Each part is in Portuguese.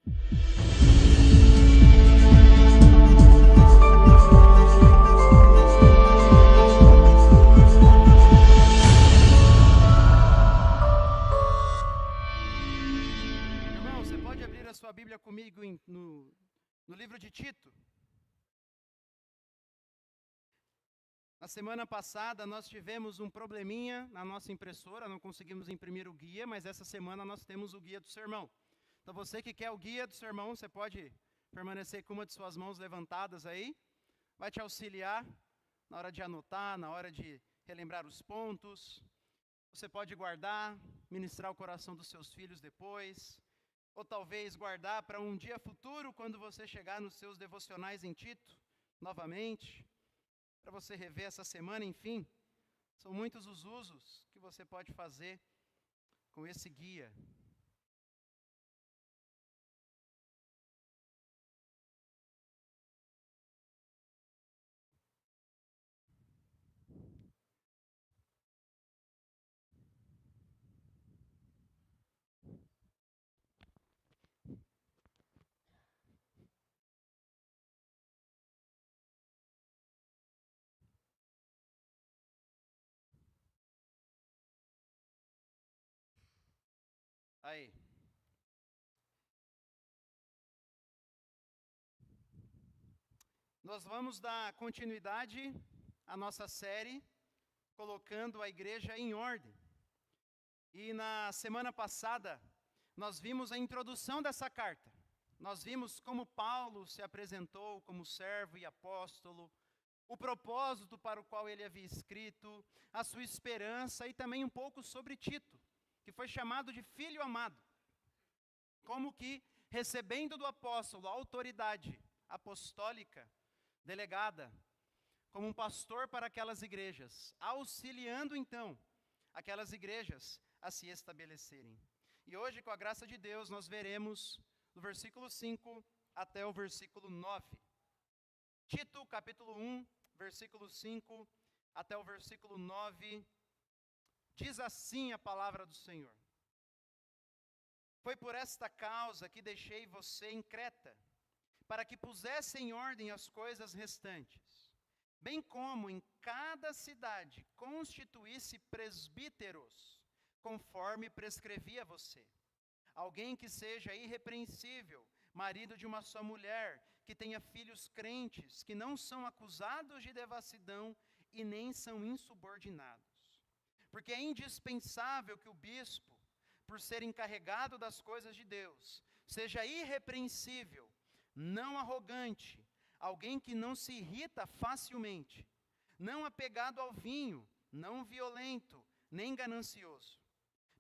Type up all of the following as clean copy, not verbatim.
Irmão, você pode abrir a sua Bíblia comigo no livro de Tito? Na semana passada nós tivemos um probleminha na nossa impressora, não conseguimos imprimir o guia, mas essa semana nós temos o guia do sermão. Então você que quer o guia do sermão, você pode permanecer com uma de suas mãos levantadas aí. Vai te auxiliar na hora de anotar, na hora de relembrar os pontos. Você pode guardar, ministrar o coração dos seus filhos depois, ou talvez guardar para um dia futuro, quando você chegar nos seus devocionais em Tito, novamente, para você rever essa semana, enfim. São muitos os usos que você pode fazer com esse guia. Aí. Nós vamos dar continuidade à nossa série, colocando a igreja em ordem. E na semana passada, nós vimos a introdução dessa carta. Nós vimos como Paulo se apresentou como servo e apóstolo, o propósito para o qual ele havia escrito, a sua esperança e também um pouco sobre Tito, que foi chamado de filho amado. Como que, recebendo do apóstolo a autoridade apostólica delegada, como um pastor para aquelas igrejas, auxiliando então aquelas igrejas a se estabelecerem. E hoje, com a graça de Deus, nós veremos do versículo 5 até o versículo 9. Tito, capítulo 1, versículo 5 até o versículo 9, diz assim a palavra do Senhor. Foi por esta causa que deixei você em Creta, para que pusesse em ordem as coisas restantes, bem como em cada cidade constituísse presbíteros, conforme prescrevia você. Alguém que seja irrepreensível, marido de uma só mulher, que tenha filhos crentes, que não são acusados de devassidão e nem são insubordinados. Porque é indispensável que o bispo, por ser encarregado das coisas de Deus, seja irrepreensível, não arrogante, alguém que não se irrita facilmente, não apegado ao vinho, não violento, nem ganancioso.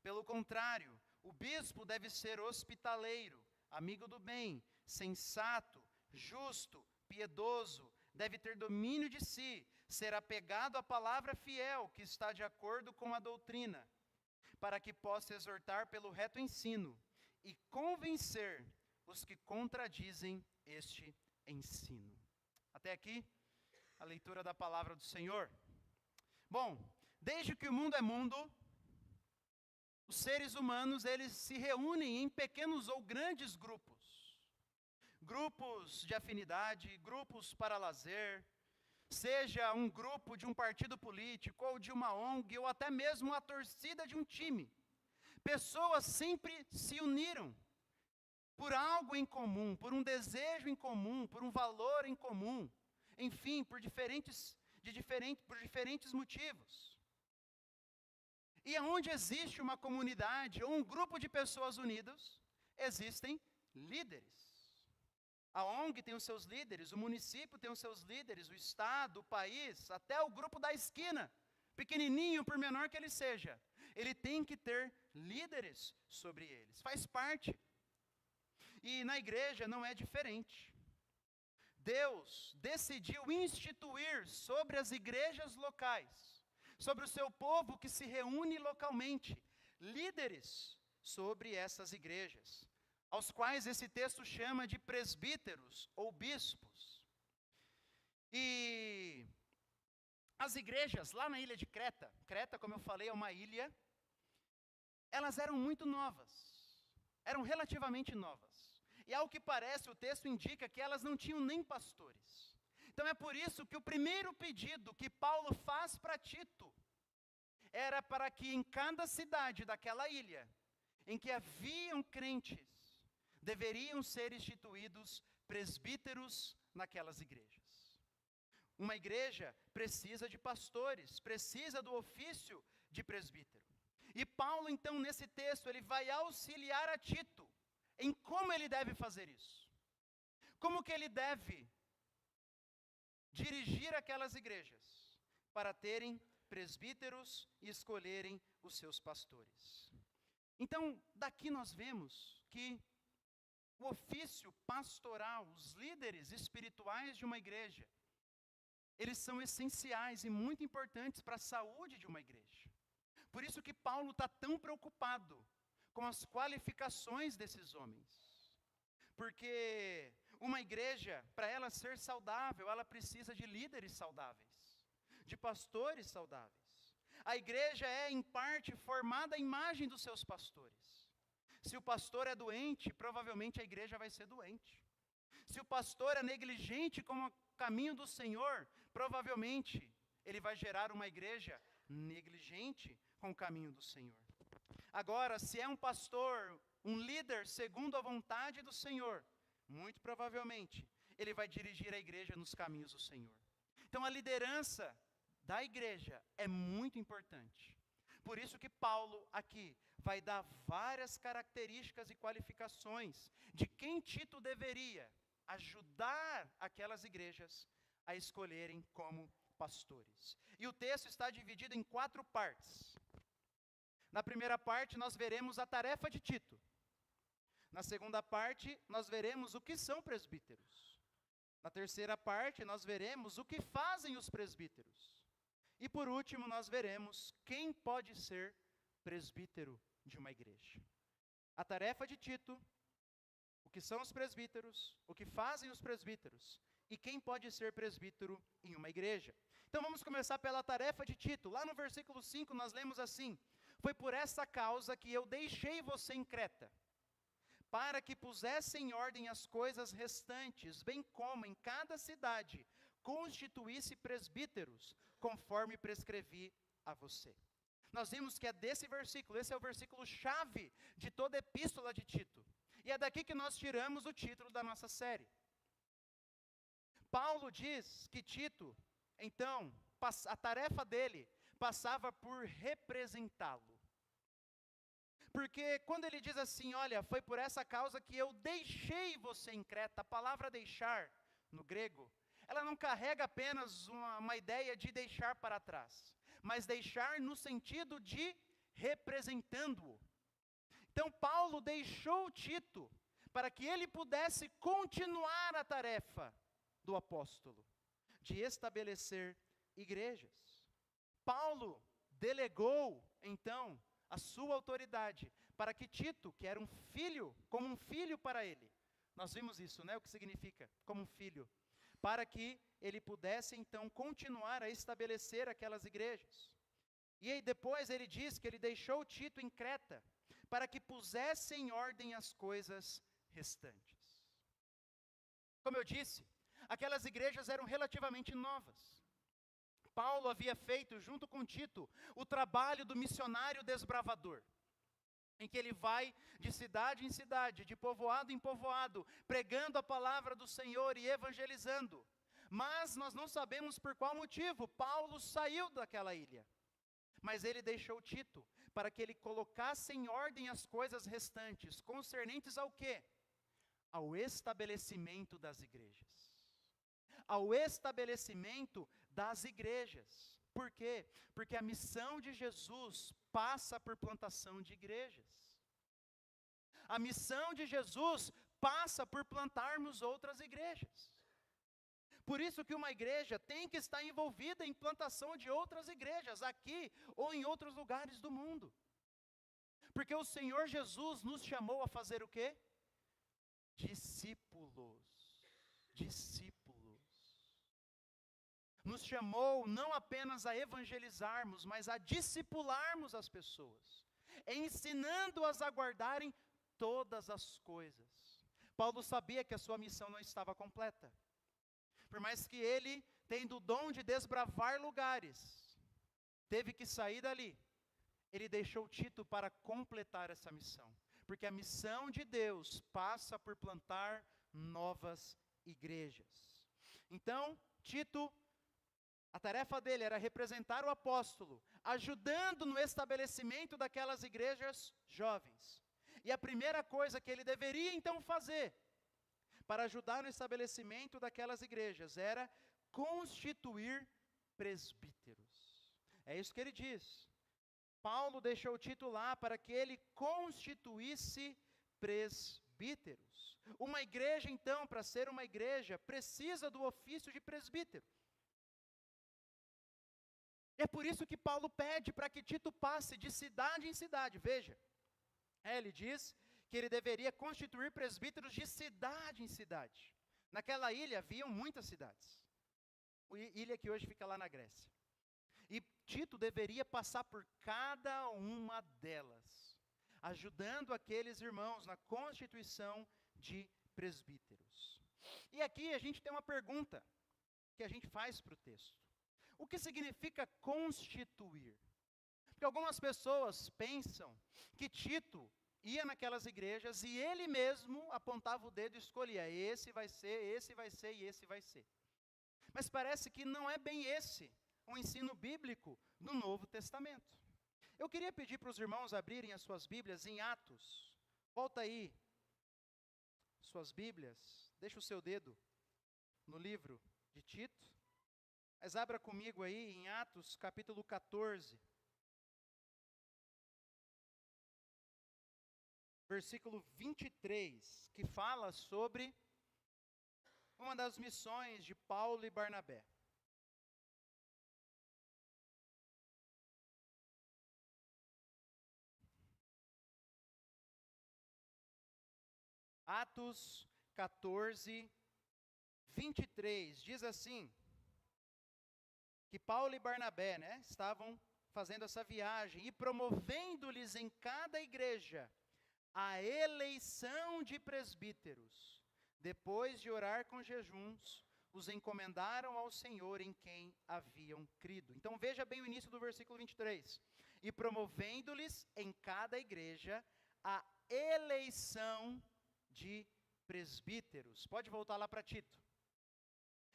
Pelo contrário, o bispo deve ser hospitaleiro, amigo do bem, sensato, justo, piedoso, deve ter domínio de si, ser apegado à palavra fiel que está de acordo com a doutrina, para que possa exortar pelo reto ensino e convencer os que contradizem este ensino. Até aqui, a leitura da palavra do Senhor. Bom, desde que o mundo é mundo, os seres humanos, eles se reúnem em pequenos ou grandes grupos. Grupos de afinidade, grupos para lazer, seja um grupo de um partido político, ou de uma ONG, ou até mesmo a torcida de um time. Pessoas sempre se uniram por algo em comum, por um desejo em comum, por um valor em comum, enfim, por diferentes motivos. E onde existe uma comunidade ou um grupo de pessoas unidas, existem líderes. A ONG tem os seus líderes, o município tem os seus líderes, o estado, o país, até o grupo da esquina, pequenininho, por menor que ele seja, ele tem que ter líderes sobre eles, faz parte. E na igreja não é diferente. Deus decidiu instituir sobre as igrejas locais, sobre o seu povo que se reúne localmente, líderes sobre essas igrejas, aos quais esse texto chama de presbíteros ou bispos. E as igrejas lá na ilha de Creta, como eu falei, é uma ilha, elas eram muito novas, eram relativamente novas. E E ao que parece, o texto indica que elas não tinham nem pastores. Então é por isso que o primeiro pedido que Paulo faz para Tito era para que em cada cidade daquela ilha, em que haviam crentes, deveriam ser instituídos presbíteros naquelas igrejas. Uma igreja precisa de pastores, precisa do ofício de presbítero. E Paulo, então, nesse texto, ele vai auxiliar a Tito em como ele deve fazer isso. Como que ele deve dirigir aquelas igrejas para terem presbíteros e escolherem os seus pastores. Então, daqui nós vemos que o ofício pastoral, os líderes espirituais de uma igreja, eles são essenciais e muito importantes para a saúde de uma igreja. Por isso que Paulo está tão preocupado com as qualificações desses homens. Porque uma igreja, para ela ser saudável, ela precisa de líderes saudáveis, de pastores saudáveis. A igreja é, em parte, formada à imagem dos seus pastores. Se o pastor é doente, provavelmente a igreja vai ser doente. Se o pastor é negligente com o caminho do Senhor, provavelmente ele vai gerar uma igreja negligente com o caminho do Senhor. Agora, se é um pastor, um líder segundo a vontade do Senhor, muito provavelmente ele vai dirigir a igreja nos caminhos do Senhor. Então a liderança da igreja é muito importante. Por isso que Paulo aqui vai dar várias características e qualificações de quem Tito deveria ajudar aquelas igrejas a escolherem como pastores. E o texto está dividido em 4 partes. Na primeira parte nós veremos a tarefa de Tito. Na segunda parte nós veremos o que são presbíteros. Na terceira parte nós veremos o que fazem os presbíteros. E por último nós veremos quem pode ser presbítero de uma igreja. A tarefa de Tito, o que são os presbíteros, o que fazem os presbíteros e quem pode ser presbítero em uma igreja. Então vamos começar pela tarefa de Tito. Lá no versículo 5 nós lemos assim: foi por essa causa que eu deixei você em Creta, para que pusesse em ordem as coisas restantes, bem como em cada cidade constituísse presbíteros, conforme prescrevi a você. Nós vimos que é desse versículo, esse é o versículo chave de toda a epístola de Tito. E é daqui que nós tiramos o título da nossa série. Paulo diz que Tito, então, a tarefa dele passava por representá-lo. Porque quando ele diz assim, olha, foi por essa causa que eu deixei você em Creta, a palavra deixar, no grego, ela não carrega apenas uma ideia de deixar para trás, mas deixar no sentido de representando-o. Então Paulo deixou Tito para que ele pudesse continuar a tarefa do apóstolo, de estabelecer igrejas. Paulo delegou, então, a sua autoridade para que Tito, que era um filho, como um filho para ele, nós vimos isso, né? O que significa como um filho, para que ele pudesse então continuar a estabelecer aquelas igrejas. E aí depois ele diz que ele deixou Tito em Creta, para que pusesse em ordem as coisas restantes. Como eu disse, aquelas igrejas eram relativamente novas. Paulo havia feito, junto com Tito, o trabalho do missionário desbravador, em que ele vai de cidade em cidade, de povoado em povoado, pregando a palavra do Senhor e evangelizando. Mas nós não sabemos por qual motivo Paulo saiu daquela ilha. Mas ele deixou Tito para que ele colocasse em ordem as coisas restantes, concernentes ao quê? Ao estabelecimento das igrejas. Ao estabelecimento das igrejas. Por quê? Porque a missão de Jesus passa por plantação de igrejas. A missão de Jesus passa por plantarmos outras igrejas. Por isso que uma igreja tem que estar envolvida em plantação de outras igrejas, aqui ou em outros lugares do mundo. Porque o Senhor Jesus nos chamou a fazer o quê? Discípulos. Discípulos. Nos chamou não apenas a evangelizarmos, mas a discipularmos as pessoas, ensinando-as a guardarem todas as coisas. Paulo sabia que a sua missão não estava completa. Por mais que ele, tendo o dom de desbravar lugares, teve que sair dali, ele deixou Tito para completar essa missão. Porque a missão de Deus passa por plantar novas igrejas. Então, Tito, a tarefa dele era representar o apóstolo, ajudando no estabelecimento daquelas igrejas jovens. E a primeira coisa que ele deveria então fazer, para ajudar no estabelecimento daquelas igrejas, era constituir presbíteros. É isso que ele diz. Paulo deixou Tito lá para que ele constituísse presbíteros. Uma igreja, então, para ser uma igreja, precisa do ofício de presbítero. É por isso que Paulo pede para que Tito passe de cidade em cidade. Veja, ele diz que ele deveria constituir presbíteros de cidade em cidade. Naquela ilha haviam muitas cidades. Ilha que hoje fica lá na Grécia. E Tito deveria passar por cada uma delas, ajudando aqueles irmãos na constituição de presbíteros. E aqui a gente tem uma pergunta que a gente faz para o texto. O que significa constituir? Porque algumas pessoas pensam que Tito ia naquelas igrejas e ele mesmo apontava o dedo e escolhia, esse vai ser e esse vai ser. Mas parece que não é bem esse o ensino bíblico do Novo Testamento. Eu queria pedir para os irmãos abrirem as suas Bíblias em Atos. Volta aí, suas Bíblias, deixa o seu dedo no livro de Tito. Mas abra comigo aí em Atos capítulo 14. Versículo 23, que fala sobre uma das missões de Paulo e Barnabé. Atos 14, 23, diz assim, que Paulo e Barnabé, estavam fazendo essa viagem e promovendo-lhes em cada igreja a eleição de presbíteros. Depois de orar com jejuns, os encomendaram ao Senhor em quem haviam crido. Então veja bem o início do versículo 23. E promovendo-lhes em cada igreja a eleição de presbíteros. Pode voltar lá para Tito.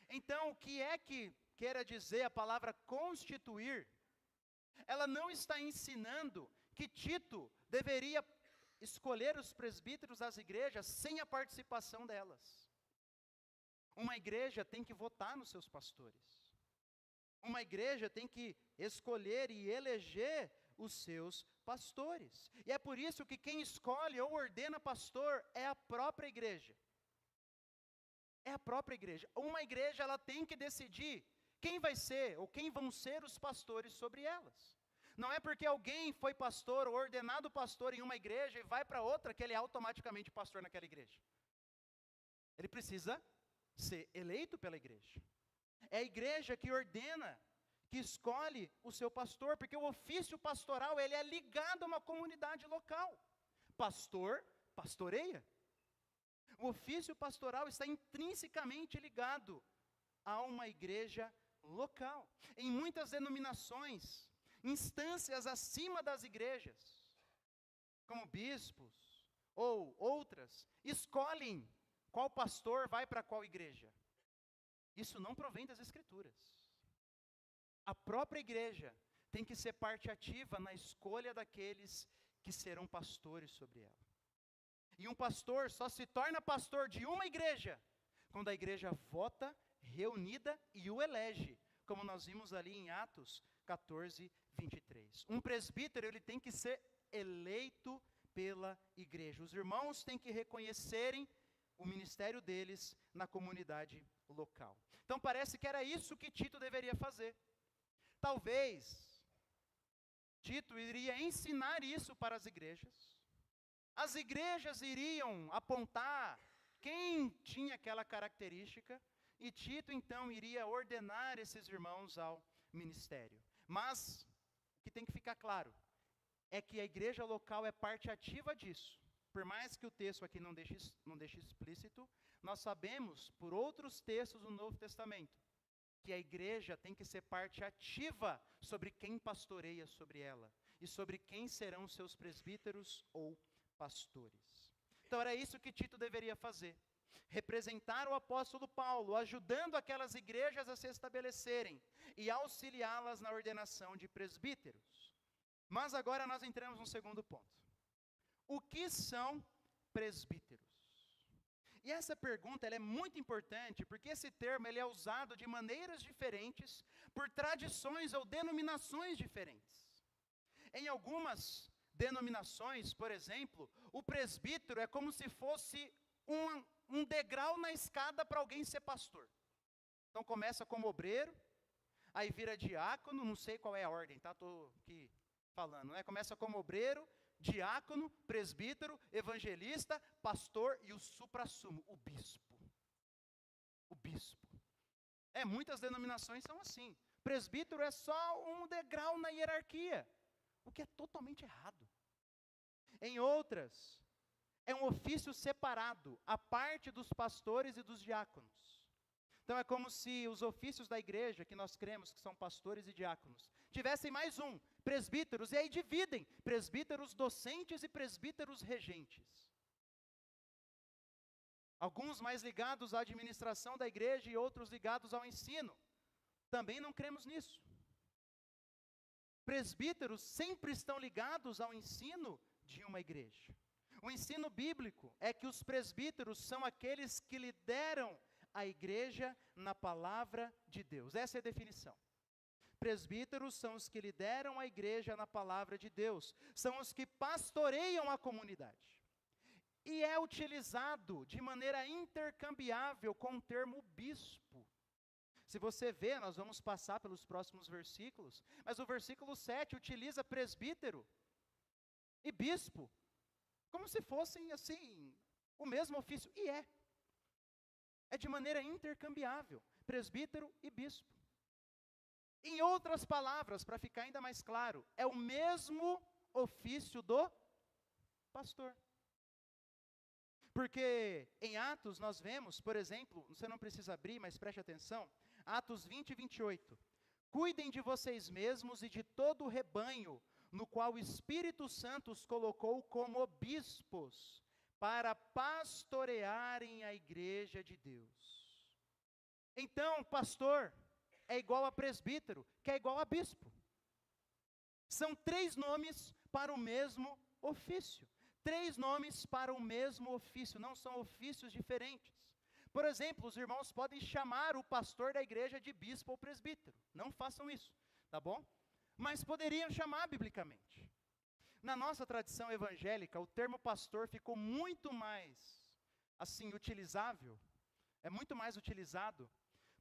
Então, o que é que quer dizer a palavra constituir? Ela não está ensinando que Tito deveria escolher os presbíteros das igrejas sem a participação delas. Uma igreja tem que votar nos seus pastores. Uma igreja tem que escolher e eleger os seus pastores. E é por isso que quem escolhe ou ordena pastor é a própria igreja. É a própria igreja. Uma igreja, ela tem que decidir quem vai ser ou quem vão ser os pastores sobre elas. Não é porque alguém foi pastor ou ordenado pastor em uma igreja e vai para outra que ele é automaticamente pastor naquela igreja. Ele precisa ser eleito pela igreja. É a igreja que ordena, que escolhe o seu pastor, porque o ofício pastoral, ele é ligado a uma comunidade local. Pastor, pastoreia. O ofício pastoral está intrinsecamente ligado a uma igreja local. Em muitas denominações, instâncias acima das igrejas, como bispos ou outras, escolhem qual pastor vai para qual igreja. Isso não provém das Escrituras. A própria igreja tem que ser parte ativa na escolha daqueles que serão pastores sobre ela. E um pastor só se torna pastor de uma igreja quando a igreja vota, reunida e o elege, como nós vimos ali em Atos 14, 23. Um presbítero, ele tem que ser eleito pela igreja. Os irmãos têm que reconhecerem o ministério deles na comunidade local. Então parece que era isso que Tito deveria fazer. Talvez Tito iria ensinar isso para as igrejas. As igrejas iriam apontar quem tinha aquela característica e Tito então iria ordenar esses irmãos ao ministério. Mas o que tem que ficar claro é que a igreja local é parte ativa disso. por mais que o texto aqui não deixe explícito, nós sabemos, por outros textos do Novo Testamento, que a igreja tem que ser parte ativa sobre quem pastoreia sobre ela e sobre quem serão seus presbíteros ou pastores. Então era isso que Tito deveria fazer. Representar o apóstolo Paulo, ajudando aquelas igrejas a se estabelecerem e auxiliá-las na ordenação de presbíteros. Mas agora nós entramos no segundo ponto. O que são presbíteros? E essa pergunta ela é muito importante, porque esse termo ele é usado de maneiras diferentes, por tradições ou denominações diferentes. Em algumas denominações, por exemplo, o presbítero é como se fosse um degrau na escada para alguém ser pastor. Então começa como obreiro, aí vira diácono, não sei qual é a ordem, tá? Estou aqui falando, né? Começa como obreiro, diácono, presbítero, evangelista, pastor e o suprassumo, o bispo. O bispo. Muitas denominações são assim. Presbítero é só um degrau na hierarquia, o que é totalmente errado. Em outras, é um ofício separado, à parte dos pastores e dos diáconos. Então é como se os ofícios da igreja, que nós cremos que são pastores e diáconos, tivessem mais um, presbíteros, e aí dividem, presbíteros docentes e presbíteros regentes. Alguns mais ligados à administração da igreja e outros ligados ao ensino. Também não cremos nisso. Presbíteros sempre estão ligados ao ensino de uma igreja. O ensino bíblico é que os presbíteros são aqueles que lideram a igreja na palavra de Deus. Essa é a definição. Presbíteros são os que lideram a igreja na palavra de Deus. São os que pastoreiam a comunidade. E é utilizado de maneira intercambiável com o termo bispo. Se você ver, nós vamos passar pelos próximos versículos, mas o versículo 7 utiliza presbítero e bispo, como se fossem, assim, o mesmo ofício. E é. É de maneira intercambiável, presbítero e bispo. Em outras palavras, para ficar ainda mais claro, é o mesmo ofício do pastor. Porque em Atos nós vemos, por exemplo, você não precisa abrir, mas preste atenção, Atos 20 e 28. Cuidem de vocês mesmos e de todo o rebanho, no qual o Espírito Santo os colocou como bispos, para pastorearem a igreja de Deus. Então, pastor é igual a presbítero, que é igual a bispo. São 3 nomes para o mesmo ofício. 3 nomes para o mesmo ofício, não são ofícios diferentes. Por exemplo, os irmãos podem chamar o pastor da igreja de bispo ou presbítero. Não façam isso, tá bom? Mas poderiam chamar biblicamente. Na nossa tradição evangélica, o termo pastor ficou muito mais, assim, utilizável, é muito mais utilizado,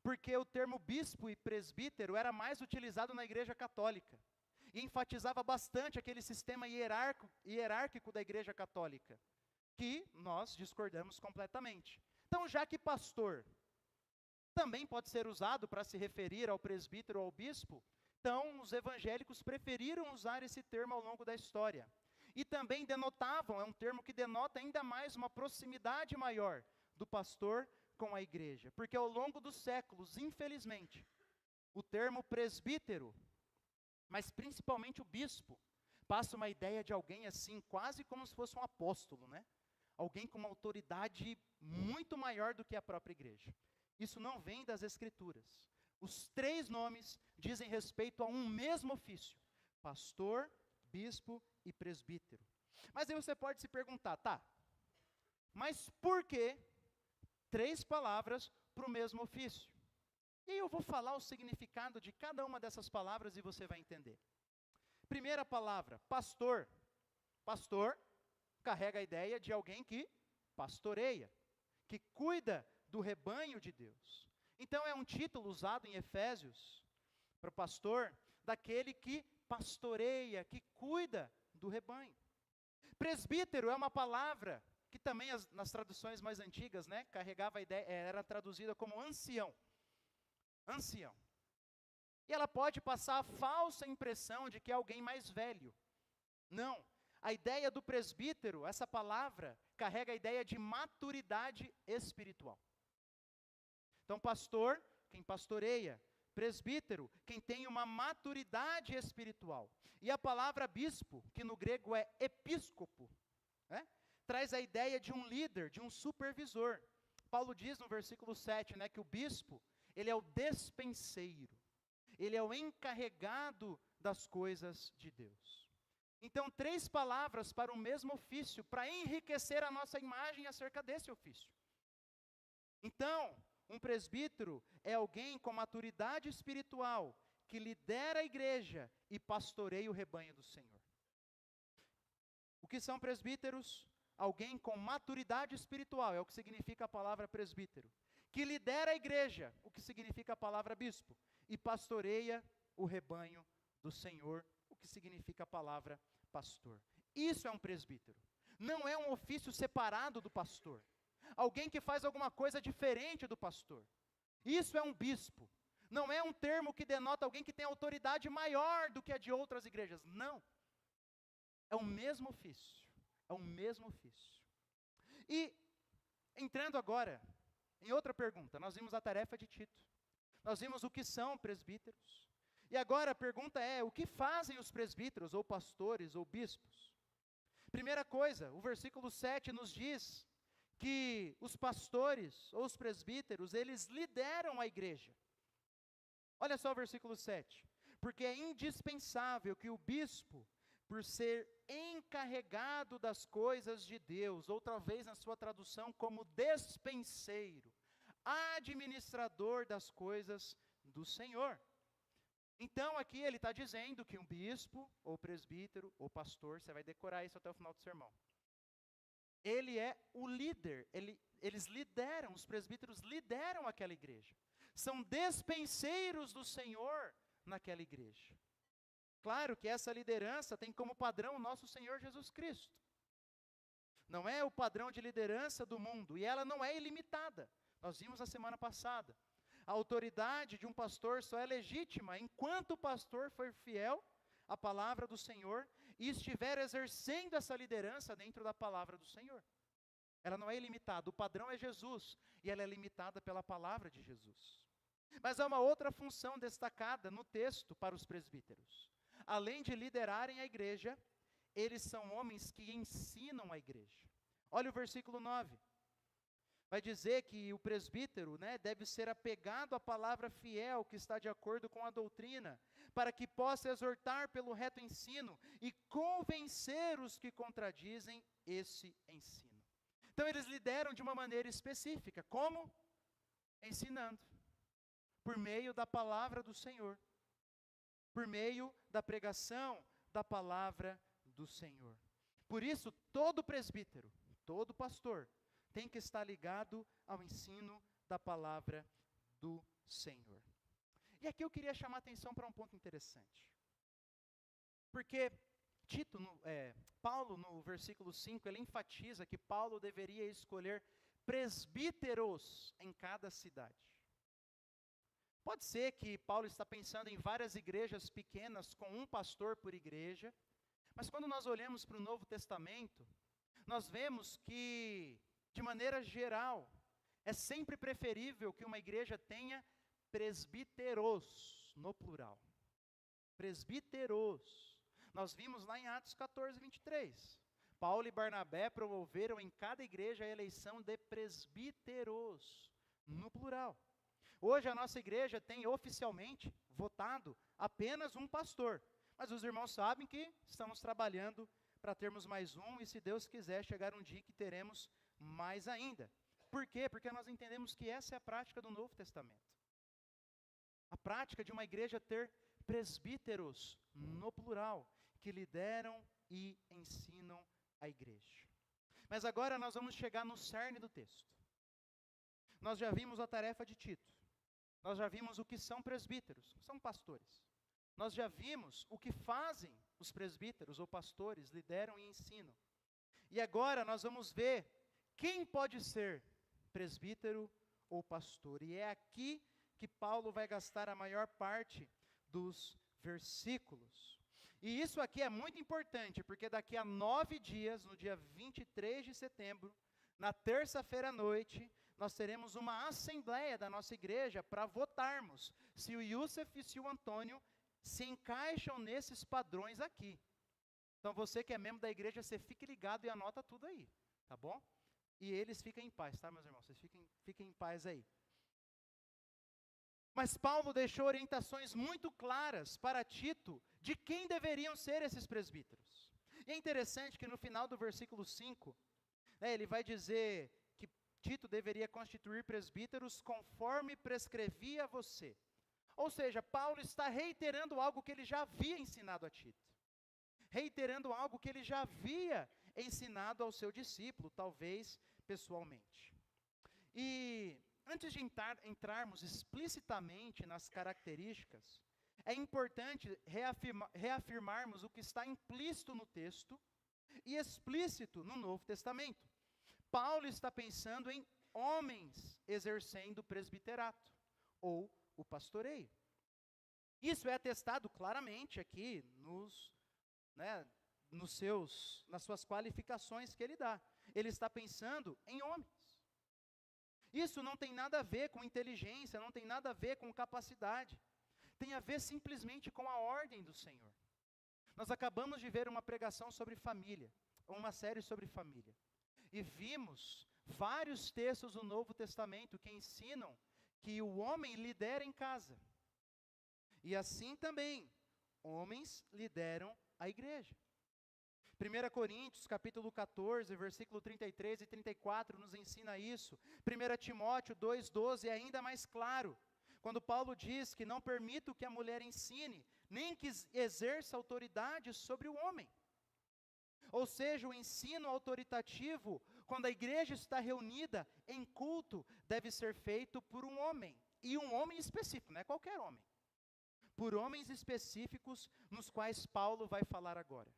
porque o termo bispo e presbítero era mais utilizado na igreja católica, e enfatizava bastante aquele sistema hierárquico da igreja católica, que nós discordamos completamente. Então, já que pastor também pode ser usado para se referir ao presbítero ou ao bispo, então os evangélicos preferiram usar esse termo ao longo da história. E também denotavam, é um termo que denota ainda mais uma proximidade maior do pastor com a igreja. Porque ao longo dos séculos, infelizmente, o termo presbítero, mas principalmente o bispo, passa uma ideia de alguém assim, quase como se fosse um apóstolo, né? Alguém com uma autoridade muito maior do que a própria igreja. Isso não vem das Escrituras. Os 3 nomes dizem respeito a um mesmo ofício: pastor, bispo e presbítero. Mas aí você pode se perguntar, tá, mas por que 3 palavras para o mesmo ofício? E eu vou falar o significado de cada uma dessas palavras e você vai entender. Primeira palavra, pastor. Pastor carrega a ideia de alguém que pastoreia, que cuida do rebanho de Deus. Então é um título usado em Efésios para o pastor, daquele que pastoreia, que cuida do rebanho. Presbítero é uma palavra que também nas traduções mais antigas, né, carregava a ideia, era traduzida como ancião. Ancião. E ela pode passar a falsa impressão de que é alguém mais velho. Não. A ideia do presbítero, essa palavra, carrega a ideia de maturidade espiritual. Então, pastor, quem pastoreia. Presbítero, quem tem uma maturidade espiritual. E a palavra bispo, que no grego é episcopo, traz a ideia de um líder, de um supervisor. Paulo diz no versículo 7, que o bispo, ele é o despenseiro. Ele é o encarregado das coisas de Deus. Então, 3 palavras para o mesmo ofício, para enriquecer a nossa imagem acerca desse ofício. Então, um presbítero é alguém com maturidade espiritual, que lidera a igreja e pastoreia o rebanho do Senhor. O que são presbíteros? Alguém com maturidade espiritual, é o que significa a palavra presbítero. Que lidera a igreja, o que significa a palavra bispo. E pastoreia o rebanho do Senhor, o que significa a palavra pastor. Isso é um presbítero. Não é um ofício separado do pastor. Alguém que faz alguma coisa diferente do pastor. Isso é um bispo. Não é um termo que denota alguém que tem autoridade maior do que a de outras igrejas. Não. É o mesmo ofício. É o mesmo ofício. E, entrando agora em outra pergunta, nós vimos a tarefa de Tito. Nós vimos o que são presbíteros. E agora a pergunta é, o que fazem os presbíteros, ou pastores, ou bispos? Primeira coisa, o versículo 7 nos diz que os pastores, ou os presbíteros, eles lideram a igreja. Olha só o versículo 7. Porque é indispensável que o bispo, por ser encarregado das coisas de Deus, ou talvez na sua tradução como despenseiro, administrador das coisas do Senhor. Então aqui ele está dizendo que um bispo, ou presbítero, ou pastor, você vai decorar isso até o final do sermão. Ele é o líder, eles lideram, os presbíteros lideram aquela igreja. São despenseiros do Senhor naquela igreja. Claro que essa liderança tem como padrão o nosso Senhor Jesus Cristo. Não é o padrão de liderança do mundo, e ela não é ilimitada. Nós vimos na semana passada. A autoridade de um pastor só é legítima enquanto o pastor for fiel à palavra do Senhor e estiver exercendo essa liderança dentro da palavra do Senhor. Ela não é ilimitada, o padrão é Jesus, e ela é limitada pela palavra de Jesus. Mas há uma outra função destacada no texto para os presbíteros. Além de liderarem a igreja, eles são homens que ensinam a igreja. Olha o versículo 9. Vai dizer que o presbítero, deve ser apegado à palavra fiel, que está de acordo com a doutrina, para que possa exortar pelo reto ensino e convencer os que contradizem esse ensino. Então eles lideram de uma maneira específica. Como? Ensinando. Por meio da palavra do Senhor. Por meio da pregação da palavra do Senhor. Por isso, todo presbítero, todo pastor, tem que estar ligado ao ensino da palavra do Senhor. E aqui eu queria chamar a atenção para um ponto interessante. Porque Paulo, no versículo 5, ele enfatiza que Paulo deveria escolher presbíteros em cada cidade. Pode ser que Paulo está pensando em várias igrejas pequenas com um pastor por igreja, mas quando nós olhamos para o Novo Testamento, nós vemos que, de maneira geral, é sempre preferível que uma igreja tenha presbíteros, no plural. Presbíteros. Nós vimos lá em Atos 14, 23. Paulo e Barnabé promoveram em cada igreja a eleição de presbíteros, no plural. Hoje a nossa igreja tem oficialmente votado apenas um pastor. Mas os irmãos sabem que estamos trabalhando para termos mais um, e se Deus quiser, chegar um dia que teremos mais ainda. Por quê? Porque nós entendemos que essa é a prática do Novo Testamento. A prática de uma igreja ter presbíteros, no plural, que lideram e ensinam a igreja. Mas agora nós vamos chegar no cerne do texto. Nós já vimos a tarefa de Tito. Nós já vimos o que são presbíteros, são pastores. Nós já vimos o que fazem os presbíteros ou pastores, lideram e ensinam. E agora nós vamos ver quem pode ser presbítero ou pastor. E é aqui que Paulo vai gastar a maior parte dos versículos. E isso aqui é muito importante, porque daqui a 9 dias, no dia 23 de setembro, na terça-feira à noite, nós teremos uma assembleia da nossa igreja para votarmos se o Youssef e se o Antônio se encaixam nesses padrões aqui. Então você que é membro da igreja, você fique ligado e anota tudo aí, tá bom? E eles fiquem em paz, tá, meus irmãos? Vocês fiquem em paz aí. Mas Paulo deixou orientações muito claras para Tito de quem deveriam ser esses presbíteros. E é interessante que no final do versículo 5, ele vai dizer que Tito deveria constituir presbíteros conforme prescrevia a você. Ou seja, Paulo está reiterando algo que ele já havia ensinado a Tito. Reiterando algo que ele já havia ensinado ao seu discípulo, talvez pessoalmente. E antes de entrarmos explicitamente nas características, é importante reafirmarmos o que está implícito no texto e explícito no Novo Testamento. Paulo está pensando em homens exercendo o presbiterato, ou o pastoreio. Isso é atestado claramente aqui nas suas qualificações que ele dá. Ele está pensando em homens. Isso não tem nada a ver com inteligência, não tem nada a ver com capacidade. Tem a ver simplesmente com a ordem do Senhor. Nós acabamos de ver uma pregação sobre família, uma série sobre família. E vimos vários textos do Novo Testamento que ensinam que o homem lidera em casa. E assim também, homens lideram a igreja. 1 Coríntios, capítulo 14, versículo 33 e 34, nos ensina isso. 1 Timóteo 2,12 é ainda mais claro, quando Paulo diz que não permito que a mulher ensine, nem que exerça autoridade sobre o homem. Ou seja, o ensino autoritativo, quando a igreja está reunida em culto, deve ser feito por um homem. E um homem específico, não é qualquer homem. Por homens específicos, nos quais Paulo vai falar agora.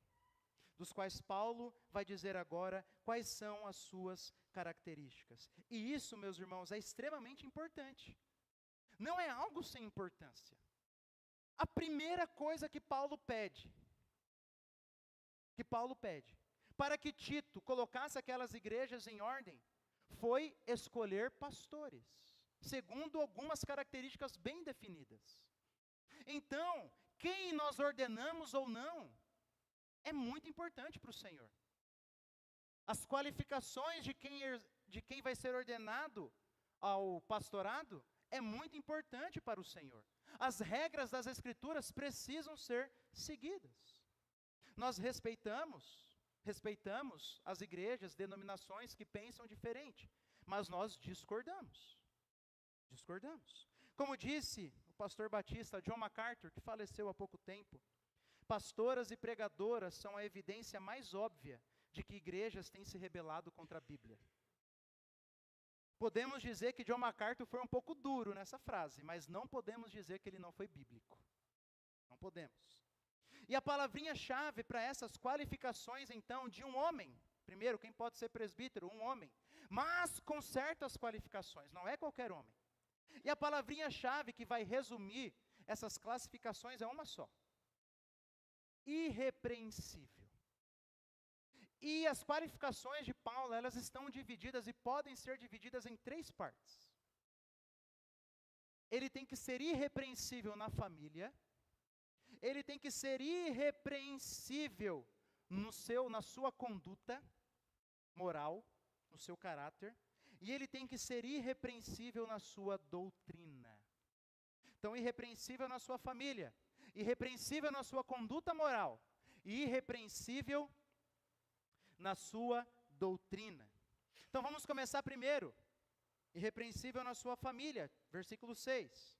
Dos quais Paulo vai dizer agora quais são as suas características. E isso, meus irmãos, é extremamente importante. Não é algo sem importância. A primeira coisa que Paulo pede, para que Tito colocasse aquelas igrejas em ordem, foi escolher pastores, segundo algumas características bem definidas. Então, quem nós ordenamos ou não, é muito importante para o Senhor. As qualificações de quem vai ser ordenado ao pastorado é muito importante para o Senhor. As regras das Escrituras precisam ser seguidas. Nós respeitamos as igrejas, denominações que pensam diferente, mas nós discordamos. Como disse o pastor batista John MacArthur, que faleceu há pouco tempo, pastoras e pregadoras são a evidência mais óbvia de que igrejas têm se rebelado contra a Bíblia. Podemos dizer que John MacArthur foi um pouco duro nessa frase, mas não podemos dizer que ele não foi bíblico. Não podemos. E a palavrinha-chave para essas qualificações, então, de um homem, primeiro, quem pode ser presbítero? Um homem, mas com certas qualificações, não é qualquer homem. E a palavrinha-chave que vai resumir essas classificações é uma só: irrepreensível. E as qualificações de Paulo, elas estão divididas e podem ser divididas em 3 partes. Ele tem que ser irrepreensível na família, ele tem que ser irrepreensível na sua conduta moral, no seu caráter, e ele tem que ser irrepreensível na sua doutrina. Então, irrepreensível na sua família, irrepreensível na sua conduta moral, e irrepreensível na sua doutrina. Então vamos começar primeiro. Irrepreensível na sua família, versículo 6.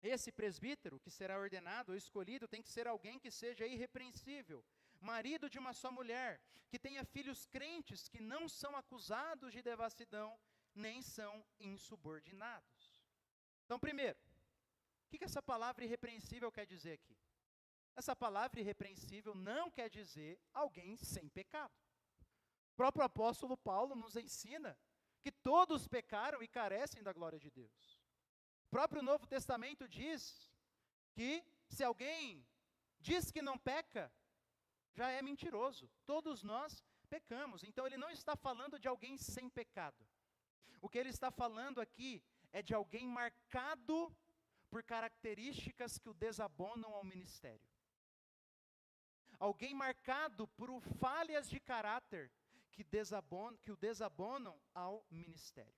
Esse presbítero que será ordenado ou escolhido tem que ser alguém que seja irrepreensível, marido de uma só mulher, que tenha filhos crentes que não são acusados de devassidão, nem são insubordinados. Então, primeiro, o que essa palavra irrepreensível quer dizer aqui? Essa palavra irrepreensível não quer dizer alguém sem pecado. O próprio apóstolo Paulo nos ensina que todos pecaram e carecem da glória de Deus. O próprio Novo Testamento diz que Se alguém diz que não peca, já é mentiroso. Todos nós pecamos. Então ele não está falando de alguém sem pecado. O que ele está falando aqui é de alguém marcado por características que o desabonam ao ministério. Alguém marcado por falhas de caráter que o desabonam ao ministério.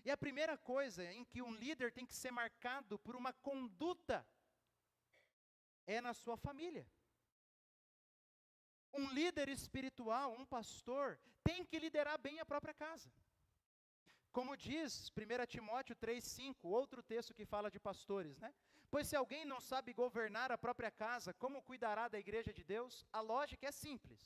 E a primeira coisa em que um líder tem que ser marcado por uma conduta é na sua família. Um líder espiritual, um pastor, tem que liderar bem a própria casa. Como diz 1 Timóteo 3,5, outro texto que fala de pastores, né? Pois se alguém não sabe governar a própria casa, como cuidará da igreja de Deus? A lógica é simples.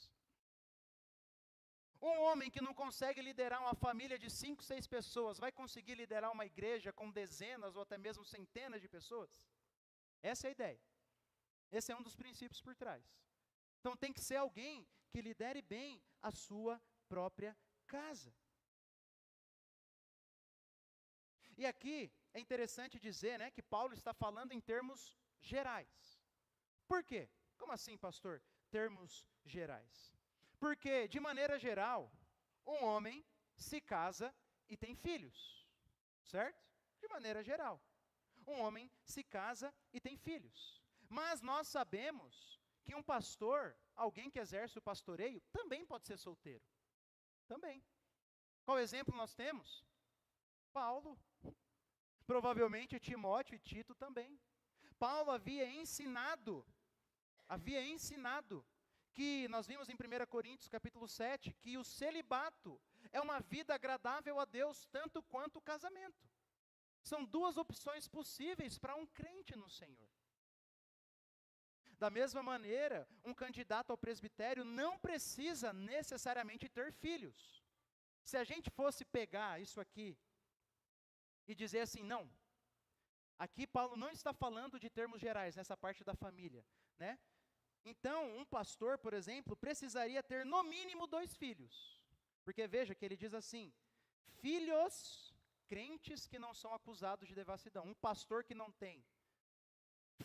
Um homem que não consegue liderar uma família de 5, 6 pessoas, vai conseguir liderar uma igreja com dezenas ou até mesmo centenas de pessoas? Essa é a ideia. Esse é um dos princípios por trás. Então tem que ser alguém que lidere bem a sua própria casa. E aqui é interessante dizer, né, que Paulo está falando em termos gerais. Por quê? Como assim, pastor? Termos gerais. Porque, de maneira geral, um homem se casa e tem filhos, certo? De maneira geral. Um homem se casa e tem filhos. Mas nós sabemos que um pastor, alguém que exerce o pastoreio, também pode ser solteiro. Também. Qual exemplo nós temos? Paulo. Provavelmente Timóteo e Tito também. Paulo havia ensinado que, nós vimos em 1 Coríntios capítulo 7, que o celibato é uma vida agradável a Deus, tanto quanto o casamento. São duas opções possíveis para um crente no Senhor. Da mesma maneira, um candidato ao presbitério não precisa necessariamente ter filhos. Se a gente fosse pegar isso aqui e dizer assim, não, aqui Paulo não está falando de termos gerais, nessa parte da família, né? Então, um pastor, por exemplo, precisaria ter no mínimo 2 filhos. Porque veja que ele diz assim, filhos crentes que não são acusados de devassidão. Um pastor que não tem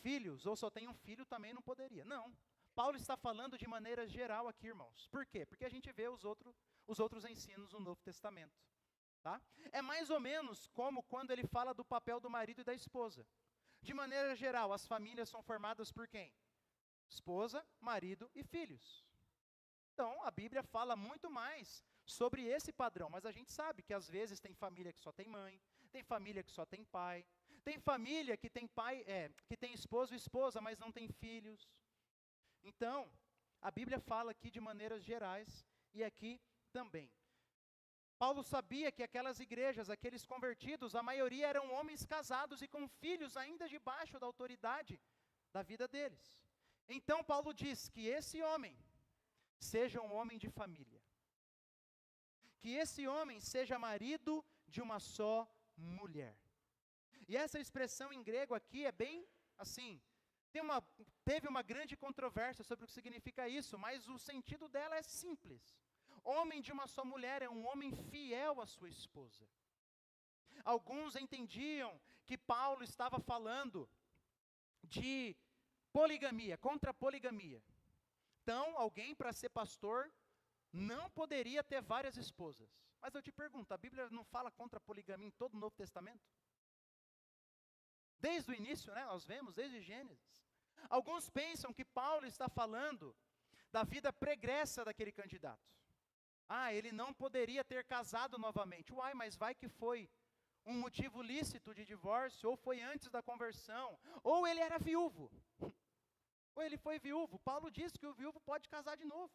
filhos, ou só tem um filho, também não poderia. Não. Paulo está falando de maneira geral aqui, irmãos. Por quê? Porque a gente vê os outros ensinos no Novo Testamento. Tá? É mais ou menos como quando ele fala do papel do marido e da esposa. De maneira geral, as famílias são formadas por quem? Esposa, marido e filhos. Então, a Bíblia fala muito mais sobre esse padrão, mas a gente sabe que às vezes tem família que só tem mãe, tem família que só tem pai, tem família que tem que tem esposo e esposa, mas não tem filhos. Então, a Bíblia fala aqui de maneiras gerais e aqui também. Paulo sabia que aquelas igrejas, aqueles convertidos, a maioria eram homens casados e com filhos ainda debaixo da autoridade da vida deles. Então Paulo diz que esse homem seja um homem de família. Que esse homem seja marido de uma só mulher. E essa expressão em grego aqui é bem assim, teve uma grande controvérsia sobre o que significa isso, mas o sentido dela é simples. Homem de uma só mulher é um homem fiel à sua esposa. Alguns entendiam que Paulo estava falando de poligamia, contra a poligamia. Então, alguém para ser pastor não poderia ter várias esposas. Mas eu te pergunto, a Bíblia não fala contra a poligamia em todo o Novo Testamento? Desde o início, né, nós vemos, desde Gênesis. Alguns pensam que Paulo está falando da vida pregressa daquele candidato. Ele não poderia ter casado novamente. Uai, mas vai que foi um motivo lícito de divórcio, ou foi antes da conversão, ou ele era viúvo. Ou ele foi viúvo. Paulo diz que o viúvo pode casar de novo.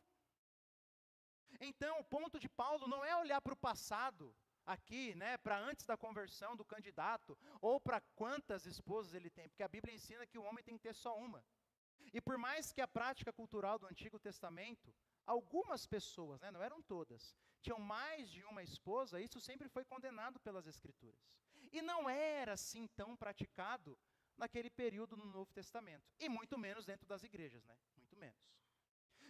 Então, o ponto de Paulo não é olhar para o passado, aqui, né, para antes da conversão do candidato, ou para quantas esposas ele tem, porque a Bíblia ensina que o homem tem que ter só uma. E por mais que a prática cultural do Antigo Testamento, algumas pessoas, né, não eram todas, tinham mais de uma esposa, isso sempre foi condenado pelas Escrituras. E não era assim tão praticado naquele período no Novo Testamento. E muito menos dentro das igrejas, né? Muito menos.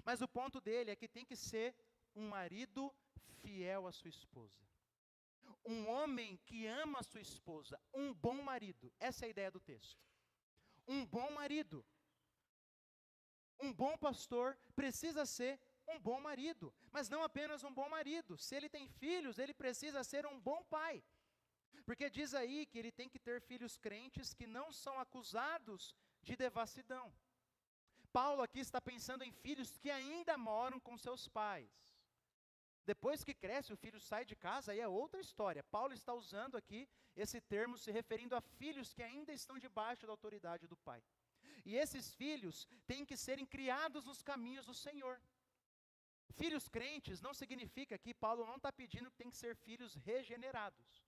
Mas o ponto dele é que tem que ser um marido fiel à sua esposa. Um homem que ama a sua esposa, um bom marido. Essa é a ideia do texto. Um bom marido. Um bom pastor precisa ser um bom marido, mas não apenas um bom marido. Se ele tem filhos, ele precisa ser um bom pai. Porque diz aí que ele tem que ter filhos crentes que não são acusados de devassidão. Paulo aqui está pensando em filhos que ainda moram com seus pais. Depois que cresce, o filho sai de casa, aí é outra história. Paulo está usando aqui esse termo se referindo a filhos que ainda estão debaixo da autoridade do pai. E esses filhos têm que serem criados nos caminhos do Senhor. Filhos crentes não significa que Paulo não está pedindo que tem que ser filhos regenerados.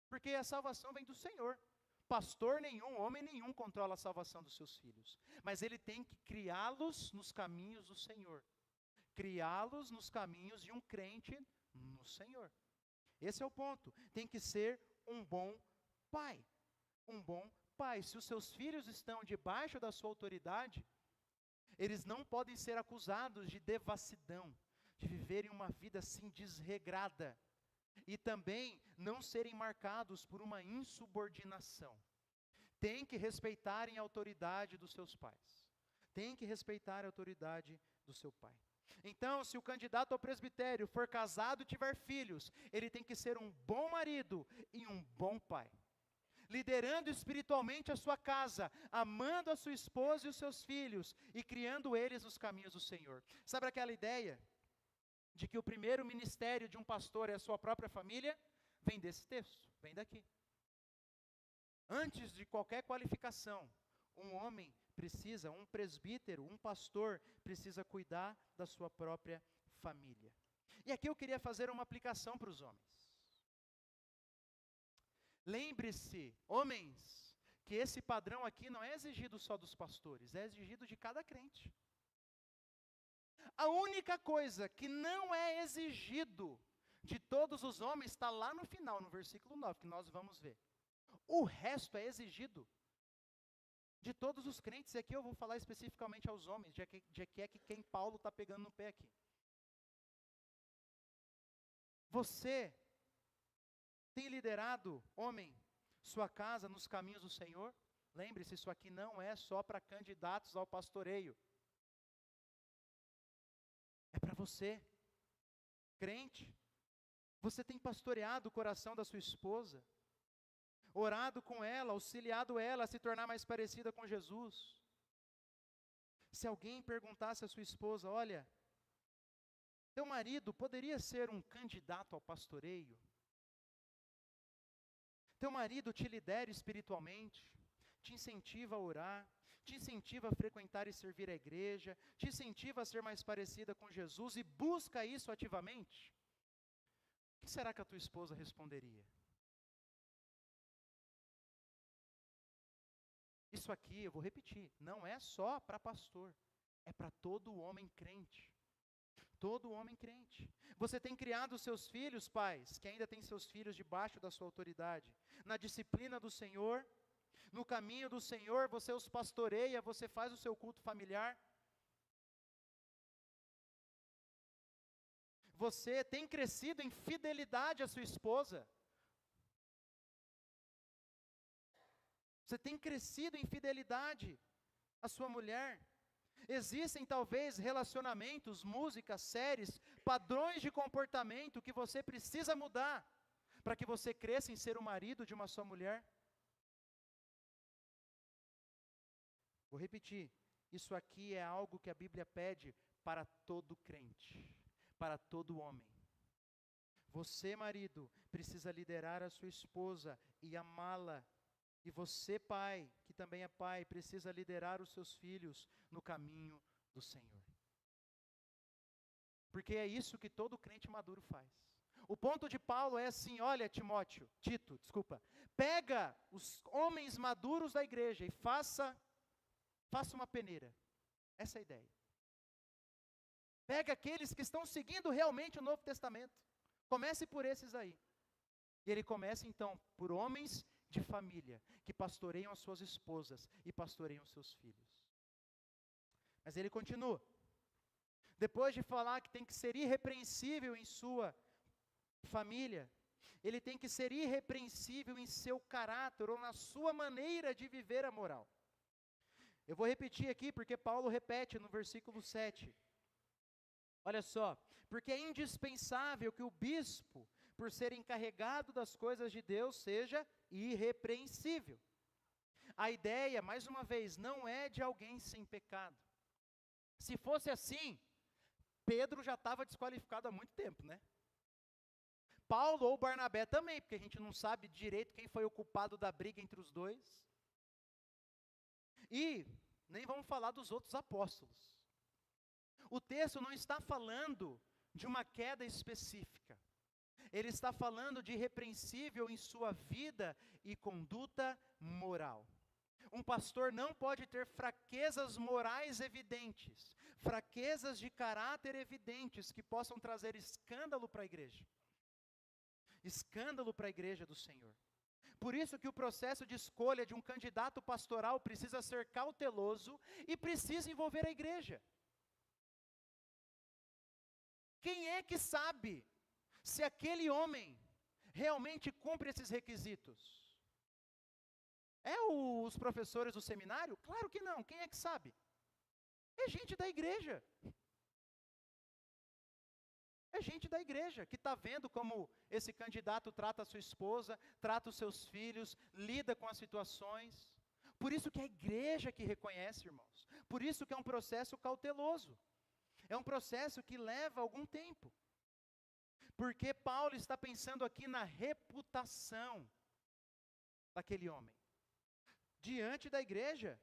Porque a salvação vem do Senhor. Pastor nenhum, homem nenhum controla a salvação dos seus filhos. Mas ele tem que criá-los nos caminhos do Senhor. Criá-los nos caminhos de um crente no Senhor. Esse é o ponto. Tem que ser um bom pai. Um bom pai. Se os seus filhos estão debaixo da sua autoridade, eles não podem ser acusados de devassidão, de viverem uma vida assim desregrada. E também não serem marcados por uma insubordinação. Tem que respeitarem a autoridade dos seus pais. Tem que respeitar a autoridade do seu pai. Então, se o candidato ao presbitério for casado e tiver filhos, ele tem que ser um bom marido e um bom pai. Liderando espiritualmente a sua casa, amando a sua esposa e os seus filhos, e criando eles nos caminhos do Senhor. Sabe aquela ideia de que o primeiro ministério de um pastor é a sua própria família? Vem desse texto, vem daqui. Antes de qualquer qualificação, um homem precisa, um presbítero, um pastor, precisa cuidar da sua própria família. E aqui eu queria fazer uma aplicação para os homens. Lembre-se, homens, que esse padrão aqui não é exigido só dos pastores, é exigido de cada crente. A única coisa que não é exigido de todos os homens está lá no final, no versículo 9, que nós vamos ver. O resto é exigido de todos os crentes, e aqui eu vou falar especificamente aos homens, já que é que quem Paulo está pegando no pé aqui. Você tem liderado, homem, sua casa nos caminhos do Senhor? Lembre-se, isso aqui não é só para candidatos ao pastoreio. É para você, crente. Você tem pastoreado o coração da sua esposa, orado com ela, auxiliado ela a se tornar mais parecida com Jesus. Se alguém perguntasse à sua esposa, olha, teu marido poderia ser um candidato ao pastoreio? Teu marido te lidera espiritualmente, te incentiva a orar, te incentiva a frequentar e servir a igreja, te incentiva a ser mais parecida com Jesus e busca isso ativamente? O que será que a tua esposa responderia? Isso aqui, eu vou repetir, não é só para pastor, é para todo homem crente. Todo homem crente. Você tem criado os seus filhos, pais, que ainda têm seus filhos debaixo da sua autoridade, na disciplina do Senhor, no caminho do Senhor, você os pastoreia, você faz o seu culto familiar. Você tem crescido em fidelidade à sua esposa. Você tem crescido em fidelidade à sua mulher. Existem talvez relacionamentos, músicas, séries, padrões de comportamento que você precisa mudar para que você cresça em ser o marido de uma só mulher. Vou repetir, isso aqui é algo que a Bíblia pede para todo crente, para todo homem. Você, marido, precisa liderar a sua esposa e amá-la. E você, pai, que também é pai, precisa liderar os seus filhos no caminho do Senhor. Porque é isso que todo crente maduro faz. O ponto de Paulo é assim, olha, Tito, pega os homens maduros da igreja e faça uma peneira. Essa é a ideia. Pega aqueles que estão seguindo realmente o Novo Testamento. Comece por esses aí. E ele começa então por homens de família, que pastoreiam as suas esposas e pastoreiam os seus filhos. Mas ele continua. Depois de falar que tem que ser irrepreensível em sua família, ele tem que ser irrepreensível em seu caráter ou na sua maneira de viver a moral. Eu vou repetir aqui porque Paulo repete no versículo 7. Olha só, porque é indispensável que o bispo, por ser encarregado das coisas de Deus, seja irrepreensível. A ideia, mais uma vez, não é de alguém sem pecado. Se fosse assim, Pedro já estava desqualificado há muito tempo, né? Paulo ou Barnabé também, porque a gente não sabe direito quem foi o culpado da briga entre os dois. E nem vamos falar dos outros apóstolos. O texto não está falando de uma queda específica. Ele está falando de irrepreensível em sua vida e conduta moral. Um pastor não pode ter fraquezas morais evidentes, fraquezas de caráter evidentes que possam trazer escândalo para a igreja. Escândalo para a igreja do Senhor. Por isso que o processo de escolha de um candidato pastoral precisa ser cauteloso e precisa envolver a igreja. Quem é que sabe se aquele homem realmente cumpre esses requisitos? É os professores do seminário? Claro que não. Quem é que sabe? É gente da igreja. É gente da igreja que está vendo como esse candidato trata a sua esposa, trata os seus filhos, lida com as situações. Por isso que é a igreja que reconhece, irmãos. Por isso que é um processo cauteloso. É um processo que leva algum tempo. Porque Paulo está pensando aqui na reputação daquele homem. Diante da igreja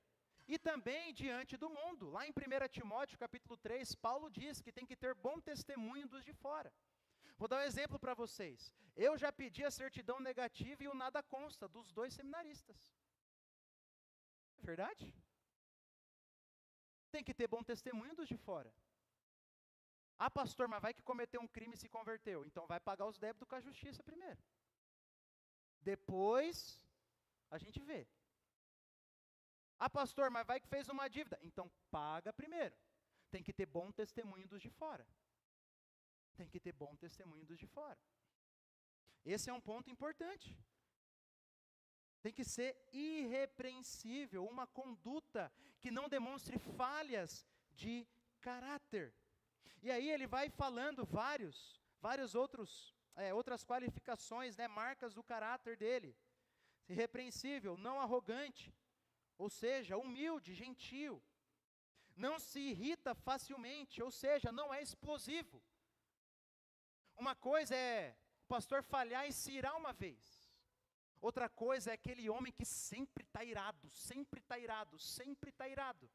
e também diante do mundo. Lá em 1 Timóteo capítulo 3, Paulo diz que tem que ter bom testemunho dos de fora. Vou dar um exemplo para vocês. Eu já pedi a certidão negativa e o nada consta dos 2 seminaristas. É verdade? Tem que ter bom testemunho dos de fora. Ah, pastor, mas vai que cometeu um crime e se converteu. Então vai pagar os débitos com a justiça primeiro. Depois, a gente vê. Ah, pastor, mas vai que fez uma dívida. Então paga primeiro. Tem que ter bom testemunho dos de fora. Tem que ter bom testemunho dos de fora. Esse é um ponto importante. Tem que ser irrepreensível, uma conduta que não demonstre falhas de caráter. E aí ele vai falando vários outras qualificações, né, marcas do caráter dele. Irrepreensível, não arrogante, ou seja, humilde, gentil. Não se irrita facilmente, ou seja, não é explosivo. Uma coisa é o pastor falhar e se irar uma vez. Outra coisa é aquele homem que sempre está irado, sempre está irado, sempre está irado.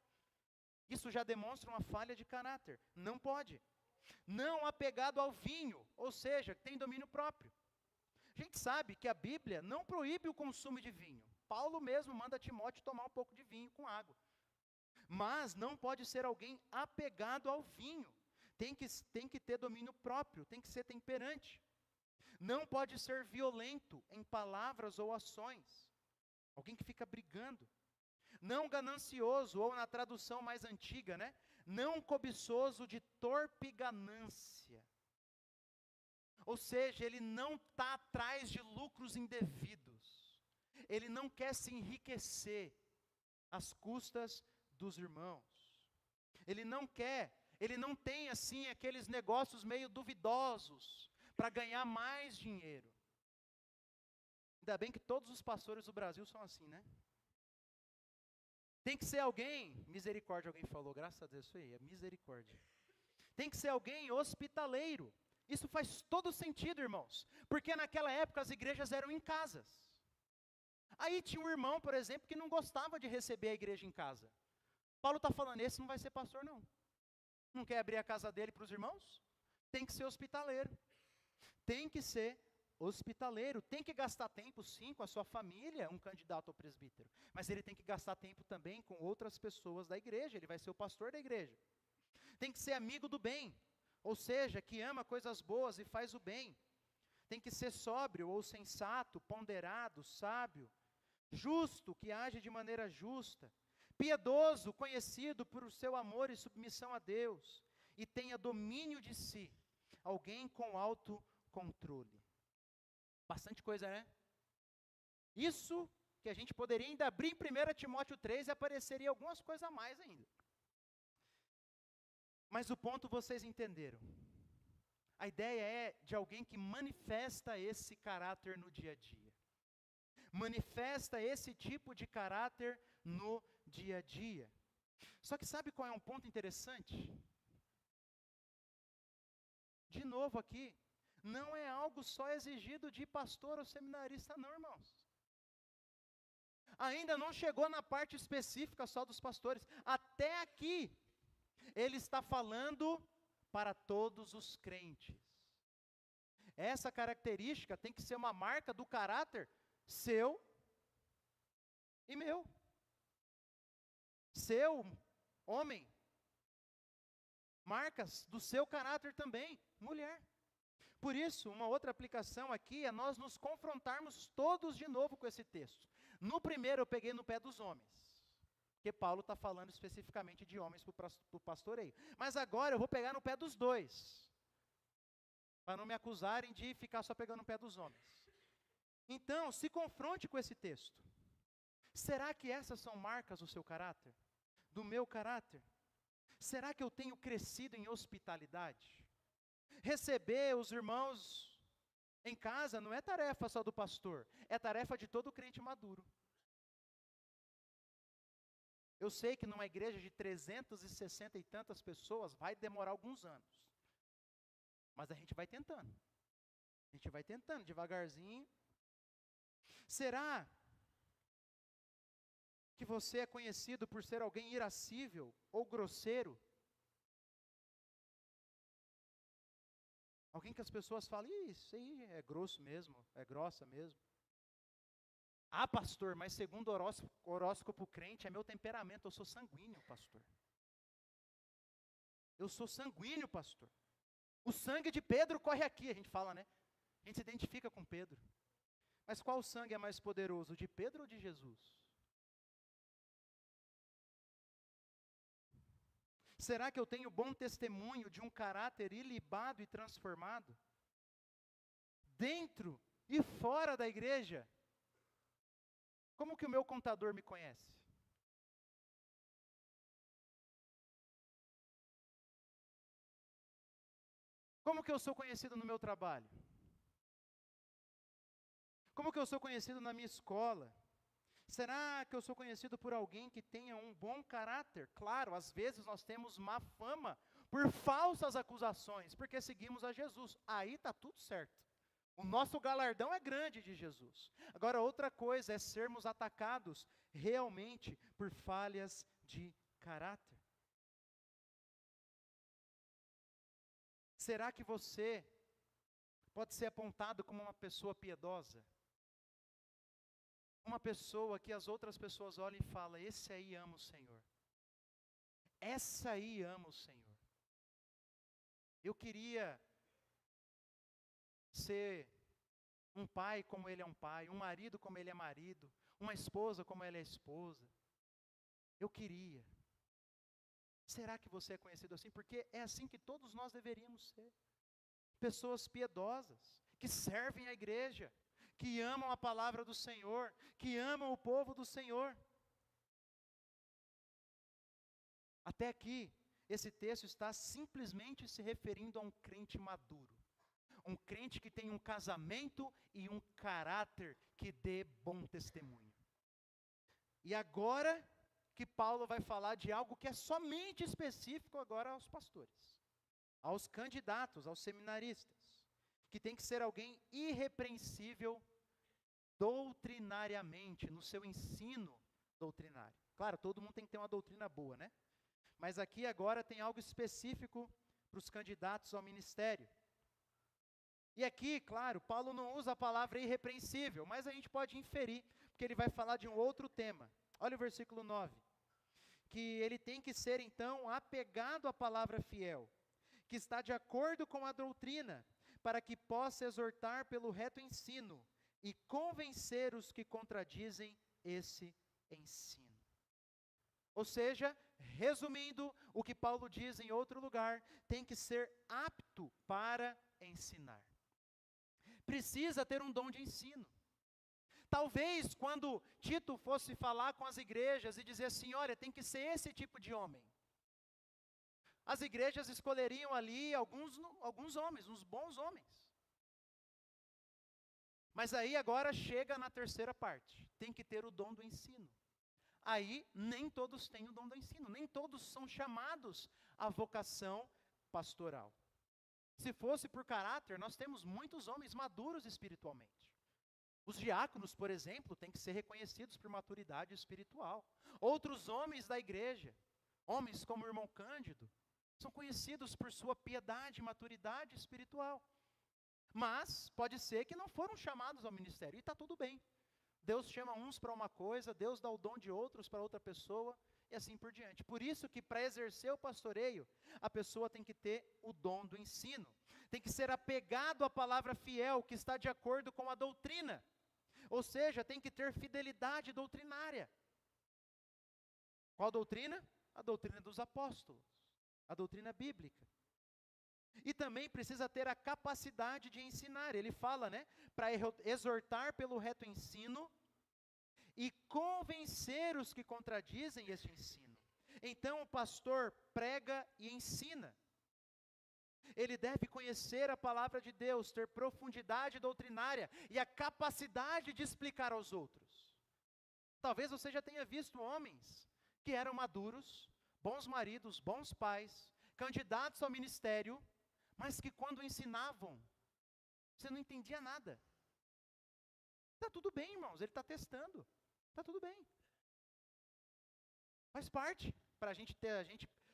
Isso já demonstra uma falha de caráter. Não pode. Não apegado ao vinho, ou seja, tem domínio próprio. A gente sabe que a Bíblia não proíbe o consumo de vinho. Paulo mesmo manda Timóteo tomar um pouco de vinho com água. Mas não pode ser alguém apegado ao vinho. Tem que ter domínio próprio, tem que ser temperante. Não pode ser violento em palavras ou ações. Alguém que fica brigando. Não ganancioso, ou na tradução mais antiga, né? Não cobiçoso de torpe ganância. Ou seja, ele não está atrás de lucros indevidos. Ele não quer se enriquecer às custas dos irmãos. Ele não tem assim aqueles negócios meio duvidosos para ganhar mais dinheiro. Ainda bem que todos os pastores do Brasil são assim, né? Tem que ser alguém, misericórdia, alguém falou, graças a Deus, isso aí, é misericórdia. Tem que ser alguém hospitaleiro. Isso faz todo sentido, irmãos, porque naquela época as igrejas eram em casas. Aí tinha um irmão, por exemplo, que não gostava de receber a igreja em casa. Paulo está falando, esse não vai ser pastor não. Não quer abrir a casa dele para os irmãos? Tem que ser hospitaleiro. Tem que ser hospitaleiro. Tem que gastar tempo, sim, com a sua família, um candidato ao presbítero. Mas ele tem que gastar tempo também com outras pessoas da igreja. Ele vai ser o pastor da igreja. Tem que ser amigo do bem. Ou seja, que ama coisas boas e faz o bem. Tem que ser sóbrio ou sensato, ponderado, sábio. Justo, que age de maneira justa. Piedoso, conhecido por seu amor e submissão a Deus. E tenha domínio de si. Alguém com autocontrole. Bastante coisa, né? Isso que a gente poderia ainda abrir em 1 Timóteo 3 e apareceria algumas coisas a mais ainda. Mas o ponto vocês entenderam. A ideia é de alguém que manifesta esse caráter no dia a dia. Manifesta esse tipo de caráter no dia a dia. Só que sabe qual é um ponto interessante? De novo aqui, não é algo só exigido de pastor ou seminarista não, irmãos. Ainda não chegou na parte específica só dos pastores. Até aqui, ele está falando para todos os crentes. Essa característica tem que ser uma marca do caráter seu e meu. Seu, homem. Marcas do seu caráter também, mulher. Por isso, uma outra aplicação aqui é nós nos confrontarmos todos de novo com esse texto. No primeiro eu peguei no pé dos homens, porque Paulo está falando especificamente de homens para o pastoreio. Mas agora eu vou pegar no pé dos dois, para não me acusarem de ficar só pegando no pé dos homens. Então, se confronte com esse texto. Será que essas são marcas do seu caráter? Do meu caráter? Será que eu tenho crescido em hospitalidade? Receber os irmãos em casa não é tarefa só do pastor, é tarefa de todo crente maduro. Eu sei que numa igreja de 360 e tantas pessoas vai demorar alguns anos. Mas a gente vai tentando. A gente vai tentando devagarzinho. Será que você é conhecido por ser alguém irascível ou grosseiro? Alguém que as pessoas falam, isso aí é grosso mesmo, é grossa mesmo. Ah, pastor, mas segundo o horóscopo crente, é meu temperamento, eu sou sanguíneo, pastor. Eu sou sanguíneo, pastor. O sangue de Pedro corre aqui, a gente fala, né? A gente se identifica com Pedro. Mas qual sangue é mais poderoso, o de Pedro ou de Jesus? Será que eu tenho bom testemunho de um caráter ilibado e transformado? Dentro e fora da igreja? Como que o meu contador me conhece? Como que eu sou conhecido no meu trabalho? Como que eu sou conhecido na minha escola? Será que eu sou conhecido por alguém que tenha um bom caráter? Claro, às vezes nós temos má fama por falsas acusações, porque seguimos a Jesus. Aí está tudo certo. O nosso galardão é grande de Jesus. Agora, outra coisa é sermos atacados realmente por falhas de caráter. Será que você pode ser apontado como uma pessoa piedosa? Uma pessoa que as outras pessoas olham e falam, esse aí ama o Senhor. Essa aí ama o Senhor. Eu queria ser um pai como ele é um pai, um marido como ele é marido, uma esposa como ela é esposa. Eu queria. Será que você é conhecido assim? Porque é assim que todos nós deveríamos ser. Pessoas piedosas, que servem a igreja, que amam a palavra do Senhor, que amam o povo do Senhor. Até aqui, esse texto está simplesmente se referindo a um crente maduro. Um crente que tem um casamento e um caráter que dê bom testemunho. E agora que Paulo vai falar de algo que é somente específico agora aos pastores, aos candidatos, aos seminaristas, que tem que ser alguém irrepreensível doutrinariamente, no seu ensino doutrinário. Claro, todo mundo tem que ter uma doutrina boa, né? Mas aqui agora tem algo específico para os candidatos ao ministério. E aqui, claro, Paulo não usa a palavra irrepreensível, mas a gente pode inferir, porque ele vai falar de um outro tema. Olha o versículo 9. Que ele tem que ser, então, apegado à palavra fiel, que está de acordo com a doutrina, para que possa exortar pelo reto ensino e convencer os que contradizem esse ensino. Ou seja, resumindo o que Paulo diz em outro lugar, tem que ser apto para ensinar. Precisa ter um dom de ensino. Talvez quando Tito fosse falar com as igrejas e dizer assim, olha, tem que ser esse tipo de homem. As igrejas escolheriam ali alguns homens, uns bons homens. Mas aí agora chega na terceira parte, tem que ter o dom do ensino. Aí nem todos têm o dom do ensino, nem todos são chamados à vocação pastoral. Se fosse por caráter, nós temos muitos homens maduros espiritualmente. Os diáconos, por exemplo, têm que ser reconhecidos por maturidade espiritual. Outros homens da igreja, homens como o irmão Cândido, são conhecidos por sua piedade e maturidade espiritual. Mas pode ser que não foram chamados ao ministério, e está tudo bem. Deus chama uns para uma coisa, Deus dá o dom de outros para outra pessoa, e assim por diante. Por isso que para exercer o pastoreio, a pessoa tem que ter o dom do ensino. Tem que ser apegado à palavra fiel, que está de acordo com a doutrina. Ou seja, tem que ter fidelidade doutrinária. Qual doutrina? A doutrina dos apóstolos, a doutrina bíblica. E também precisa ter a capacidade de ensinar. Ele fala, para exortar pelo reto ensino e convencer os que contradizem este ensino. Então o pastor prega e ensina. Ele deve conhecer a palavra de Deus, ter profundidade doutrinária e a capacidade de explicar aos outros. Talvez você já tenha visto homens que eram maduros, bons maridos, bons pais, candidatos ao ministério, mas que quando ensinavam, você não entendia nada. Está tudo bem, irmãos, ele está testando, está tudo bem. Faz parte, para a gente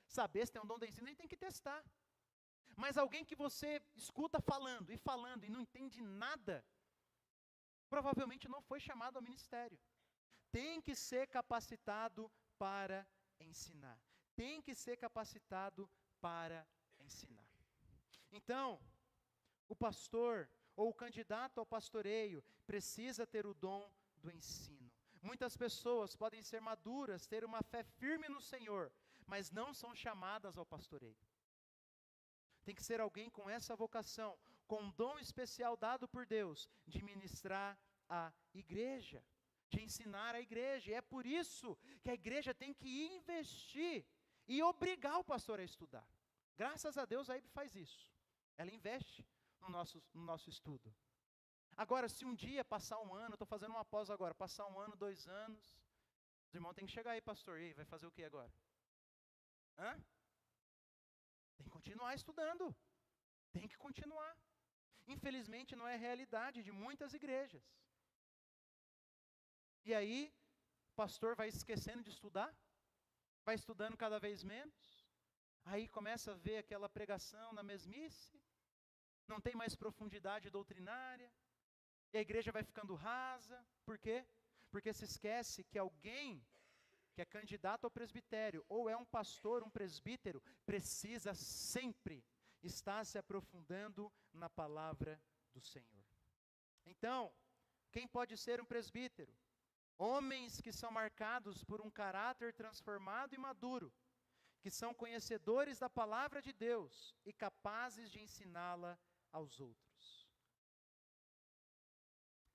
saber se tem um dom do ensino, a gente tem que testar. Mas alguém que você escuta falando e não entende nada, provavelmente não foi chamado ao ministério. Tem que ser capacitado para ensinar. Tem que ser capacitado para ensinar. Então, o pastor ou o candidato ao pastoreio precisa ter o dom do ensino. Muitas pessoas podem ser maduras, ter uma fé firme no Senhor, mas não são chamadas ao pastoreio. Tem que ser alguém com essa vocação, com um dom especial dado por Deus, de ministrar a igreja, de ensinar a igreja. E é por isso que a igreja tem que investir e obrigar o pastor a estudar. Graças a Deus a IB faz isso. Ela investe no nosso estudo. Agora, se um dia passar um ano, estou fazendo uma pós agora, passar um ano, 2 anos, os irmãos têm que chegar aí, pastor, e aí, vai fazer o que agora? Tem que continuar estudando, tem que continuar. Infelizmente não é realidade de muitas igrejas. E aí, o pastor vai esquecendo de estudar, vai estudando cada vez menos, aí começa a ver aquela pregação na mesmice, não tem mais profundidade doutrinária, e a igreja vai ficando rasa. Por quê? Porque se esquece que alguém que é candidato ao presbitério, ou é um pastor, um presbítero, precisa sempre estar se aprofundando na palavra do Senhor. Então, quem pode ser um presbítero? Homens que são marcados por um caráter transformado e maduro, que são conhecedores da palavra de Deus e capazes de ensiná-la aos outros.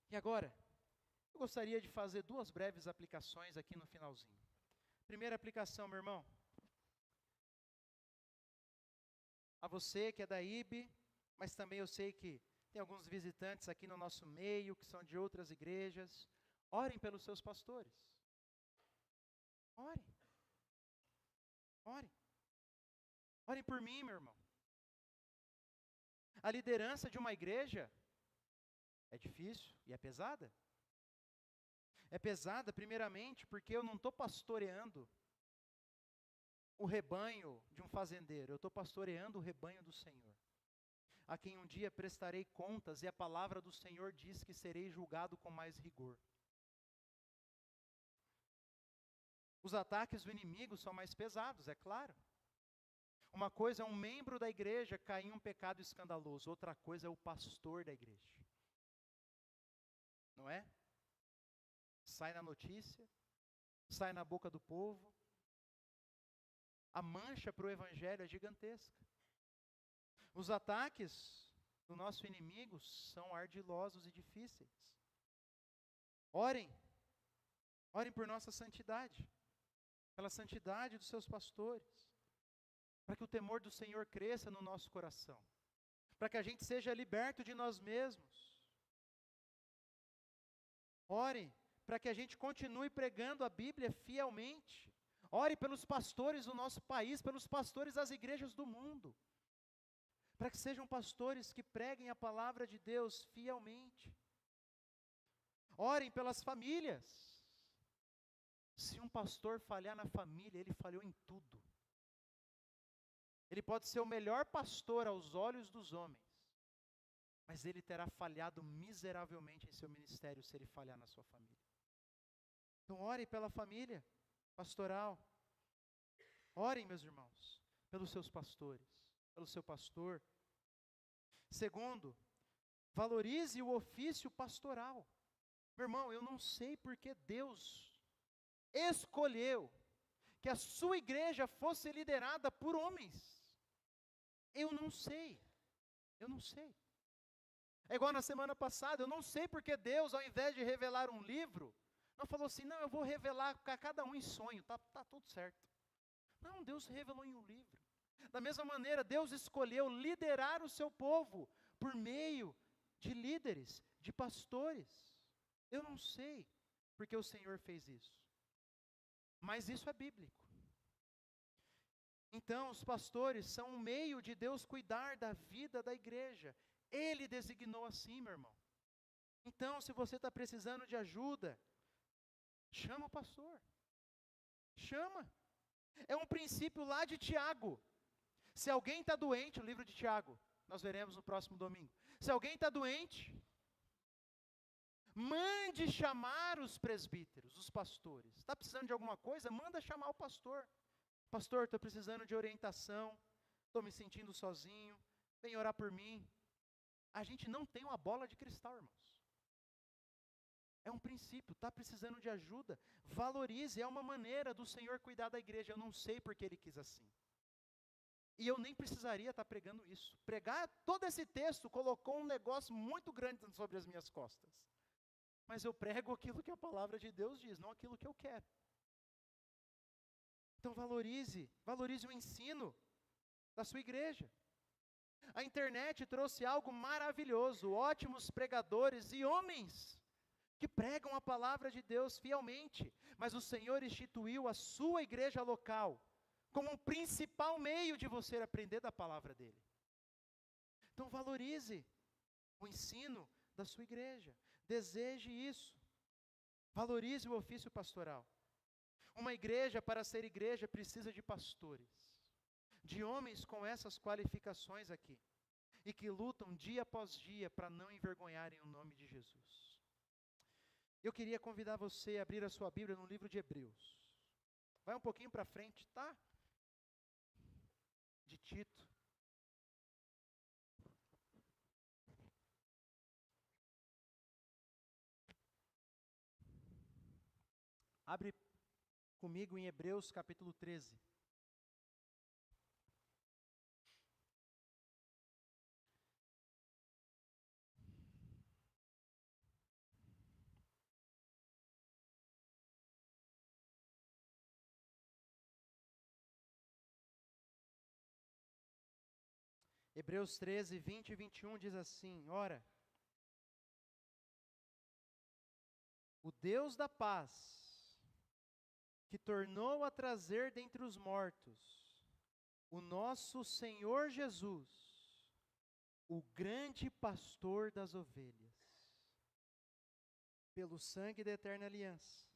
E agora, eu gostaria de fazer 2 breves aplicações aqui no finalzinho. Primeira aplicação, meu irmão. A você que é da IB, mas também eu sei que tem alguns visitantes aqui no nosso meio, que são de outras igrejas. Orem pelos seus pastores. Orem. Orem. Orem por mim, meu irmão. A liderança de uma igreja é difícil e é pesada. É pesada, primeiramente, porque eu não estou pastoreando o rebanho de um fazendeiro, eu estou pastoreando o rebanho do Senhor, a quem um dia prestarei contas, e a palavra do Senhor diz que serei julgado com mais rigor. Os ataques do inimigo são mais pesados, é claro. Uma coisa é um membro da igreja cair em um pecado escandaloso, outra coisa é o pastor da igreja. Não é? Sai na notícia, sai na boca do povo. A mancha para o evangelho é gigantesca. Os ataques do nosso inimigo são ardilosos e difíceis. Orem. Orem por nossa santidade, pela santidade dos seus pastores, para que o temor do Senhor cresça no nosso coração, para que a gente seja liberto de nós mesmos. Orem para que a gente continue pregando a Bíblia fielmente. Ore pelos pastores do nosso país, pelos pastores das igrejas do mundo, para que sejam pastores que preguem a palavra de Deus fielmente. Orem pelas famílias. Se um pastor falhar na família, ele falhou em tudo. Ele pode ser o melhor pastor aos olhos dos homens, mas ele terá falhado miseravelmente em seu ministério se ele falhar na sua família. Então ore pela família pastoral. Orem, meus irmãos, pelos seus pastores, pelo seu pastor. Segundo, valorize o ofício pastoral. Meu irmão, eu não sei porque Deus escolheu que a sua igreja fosse liderada por homens. Eu não sei. É igual na semana passada, eu não sei porque Deus, ao invés de revelar um livro, não falou assim, não, eu vou revelar para cada um em sonho, tá tudo certo. Não, Deus revelou em um livro. Da mesma maneira, Deus escolheu liderar o seu povo por meio de líderes, de pastores. Eu não sei porque o Senhor fez isso, mas isso é bíblico. Então, os pastores são um meio de Deus cuidar da vida da igreja. Ele designou assim, meu irmão. Então, se você está precisando de ajuda, chama o pastor. Chama. É um princípio lá de Tiago. Se alguém está doente, o livro de Tiago, nós veremos no próximo domingo. Se alguém está doente, mande chamar os presbíteros, os pastores. Está precisando de alguma coisa? Manda chamar o pastor. Pastor, estou precisando de orientação, estou me sentindo sozinho, vem orar por mim. A gente não tem uma bola de cristal, irmãos. É um princípio, está precisando de ajuda, valorize, é uma maneira do Senhor cuidar da igreja. Eu não sei porque Ele quis assim. E eu nem precisaria estar pregando isso. Pregar todo esse texto colocou um negócio muito grande sobre as minhas costas. Mas eu prego aquilo que a palavra de Deus diz, não aquilo que eu quero. Então valorize o ensino da sua igreja. A internet trouxe algo maravilhoso, ótimos pregadores e homens que pregam a palavra de Deus fielmente, mas o Senhor instituiu a sua igreja local como um principal meio de você aprender da palavra dele. Então valorize o ensino da sua igreja, deseje isso, valorize o ofício pastoral. Uma igreja, para ser igreja, precisa de pastores, de homens com essas qualificações aqui, e que lutam dia após dia para não envergonharem o nome de Jesus. Eu queria convidar você a abrir a sua Bíblia no livro de Hebreus. Vai um pouquinho para frente, tá? De Tito. Abre comigo em Hebreus capítulo 13. Hebreus 13, 20 e 21 diz assim, ora, o Deus da paz, que tornou a trazer dentre os mortos o nosso Senhor Jesus, o grande pastor das ovelhas, pelo sangue da eterna aliança,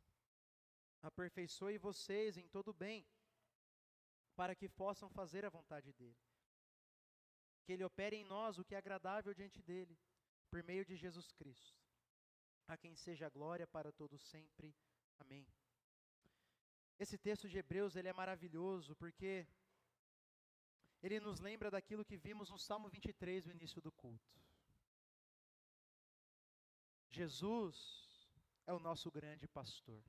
aperfeiçoe vocês em todo bem, para que possam fazer a vontade dele. Que ele opere em nós o que é agradável diante dele, por meio de Jesus Cristo, a quem seja a glória para todos sempre. Amém. Esse texto de Hebreus, ele é maravilhoso, porque ele nos lembra daquilo que vimos no Salmo 23, no início do culto. Jesus é o nosso grande pastor.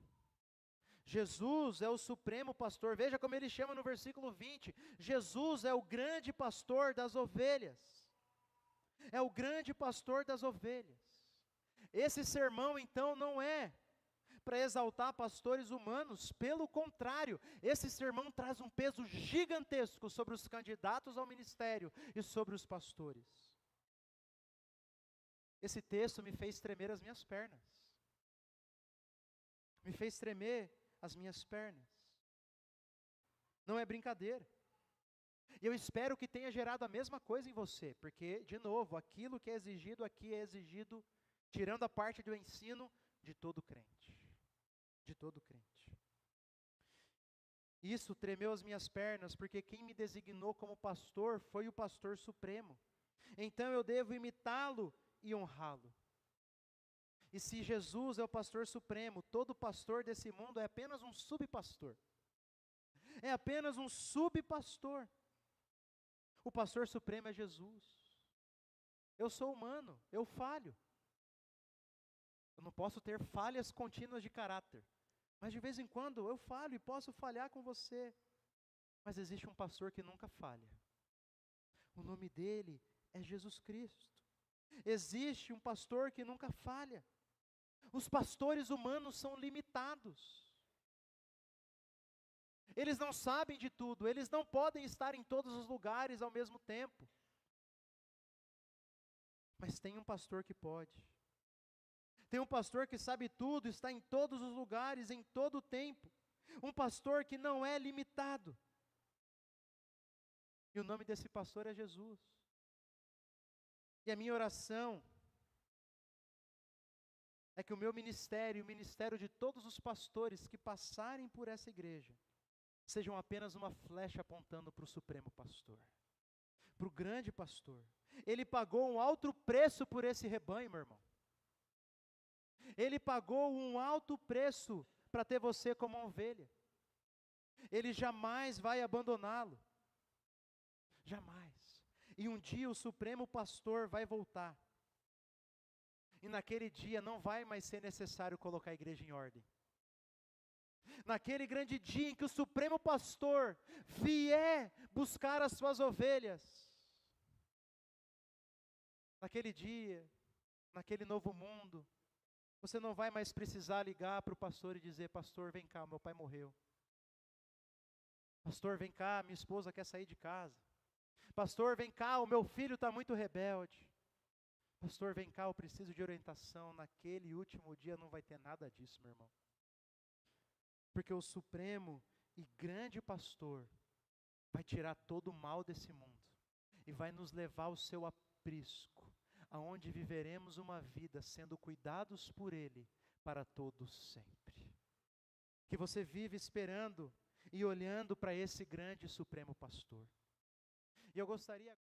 Jesus é o supremo pastor. Veja como ele chama no versículo 20. Jesus é o grande pastor das ovelhas. É o grande pastor das ovelhas. Esse sermão, então, não é para exaltar pastores humanos, pelo contrário, esse sermão traz um peso gigantesco sobre os candidatos ao ministério e sobre os pastores. Esse texto me fez tremer as minhas pernas. Me fez tremer as minhas pernas. Não é brincadeira. E eu espero que tenha gerado a mesma coisa em você, porque, de novo, aquilo que é exigido aqui é exigido, tirando a parte do ensino, de todo crente. De todo crente. Isso tremeu as minhas pernas, porque quem me designou como pastor foi o pastor supremo. Então eu devo imitá-lo e honrá-lo. E se Jesus é o pastor supremo, todo pastor desse mundo é apenas um subpastor. É apenas um subpastor. O pastor supremo é Jesus. Eu sou humano, eu falho. Eu não posso ter falhas contínuas de caráter. Mas de vez em quando eu falho e posso falhar com você. Mas existe um pastor que nunca falha. O nome dele é Jesus Cristo. Existe um pastor que nunca falha. Os pastores humanos são limitados. Eles não sabem de tudo, eles não podem estar em todos os lugares ao mesmo tempo. Mas tem um pastor que pode. Tem um pastor que sabe tudo, está em todos os lugares, em todo o tempo. Um pastor que não é limitado. E o nome desse pastor é Jesus. E a minha oração é que o meu ministério, o ministério de todos os pastores que passarem por essa igreja, sejam apenas uma flecha apontando para o supremo pastor, para o grande pastor. Ele pagou um alto preço por esse rebanho, meu irmão. Ele pagou um alto preço para ter você como uma ovelha. Ele jamais vai abandoná-lo. Jamais. E um dia o supremo pastor vai voltar. E naquele dia não vai mais ser necessário colocar a igreja em ordem. Naquele grande dia em que o supremo pastor vier buscar as suas ovelhas. Naquele dia, naquele novo mundo, você não vai mais precisar ligar para o pastor e dizer: pastor, vem cá, meu pai morreu. Pastor, vem cá, minha esposa quer sair de casa. Pastor, vem cá, o meu filho está muito rebelde. Pastor, vem cá, eu preciso de orientação. Naquele último dia não vai ter nada disso, meu irmão. Porque o supremo e grande pastor vai tirar todo o mal desse mundo e vai nos levar ao seu aprisco, aonde viveremos uma vida sendo cuidados por Ele para todos sempre. Que você vive esperando e olhando para esse grande e supremo pastor. E eu gostaria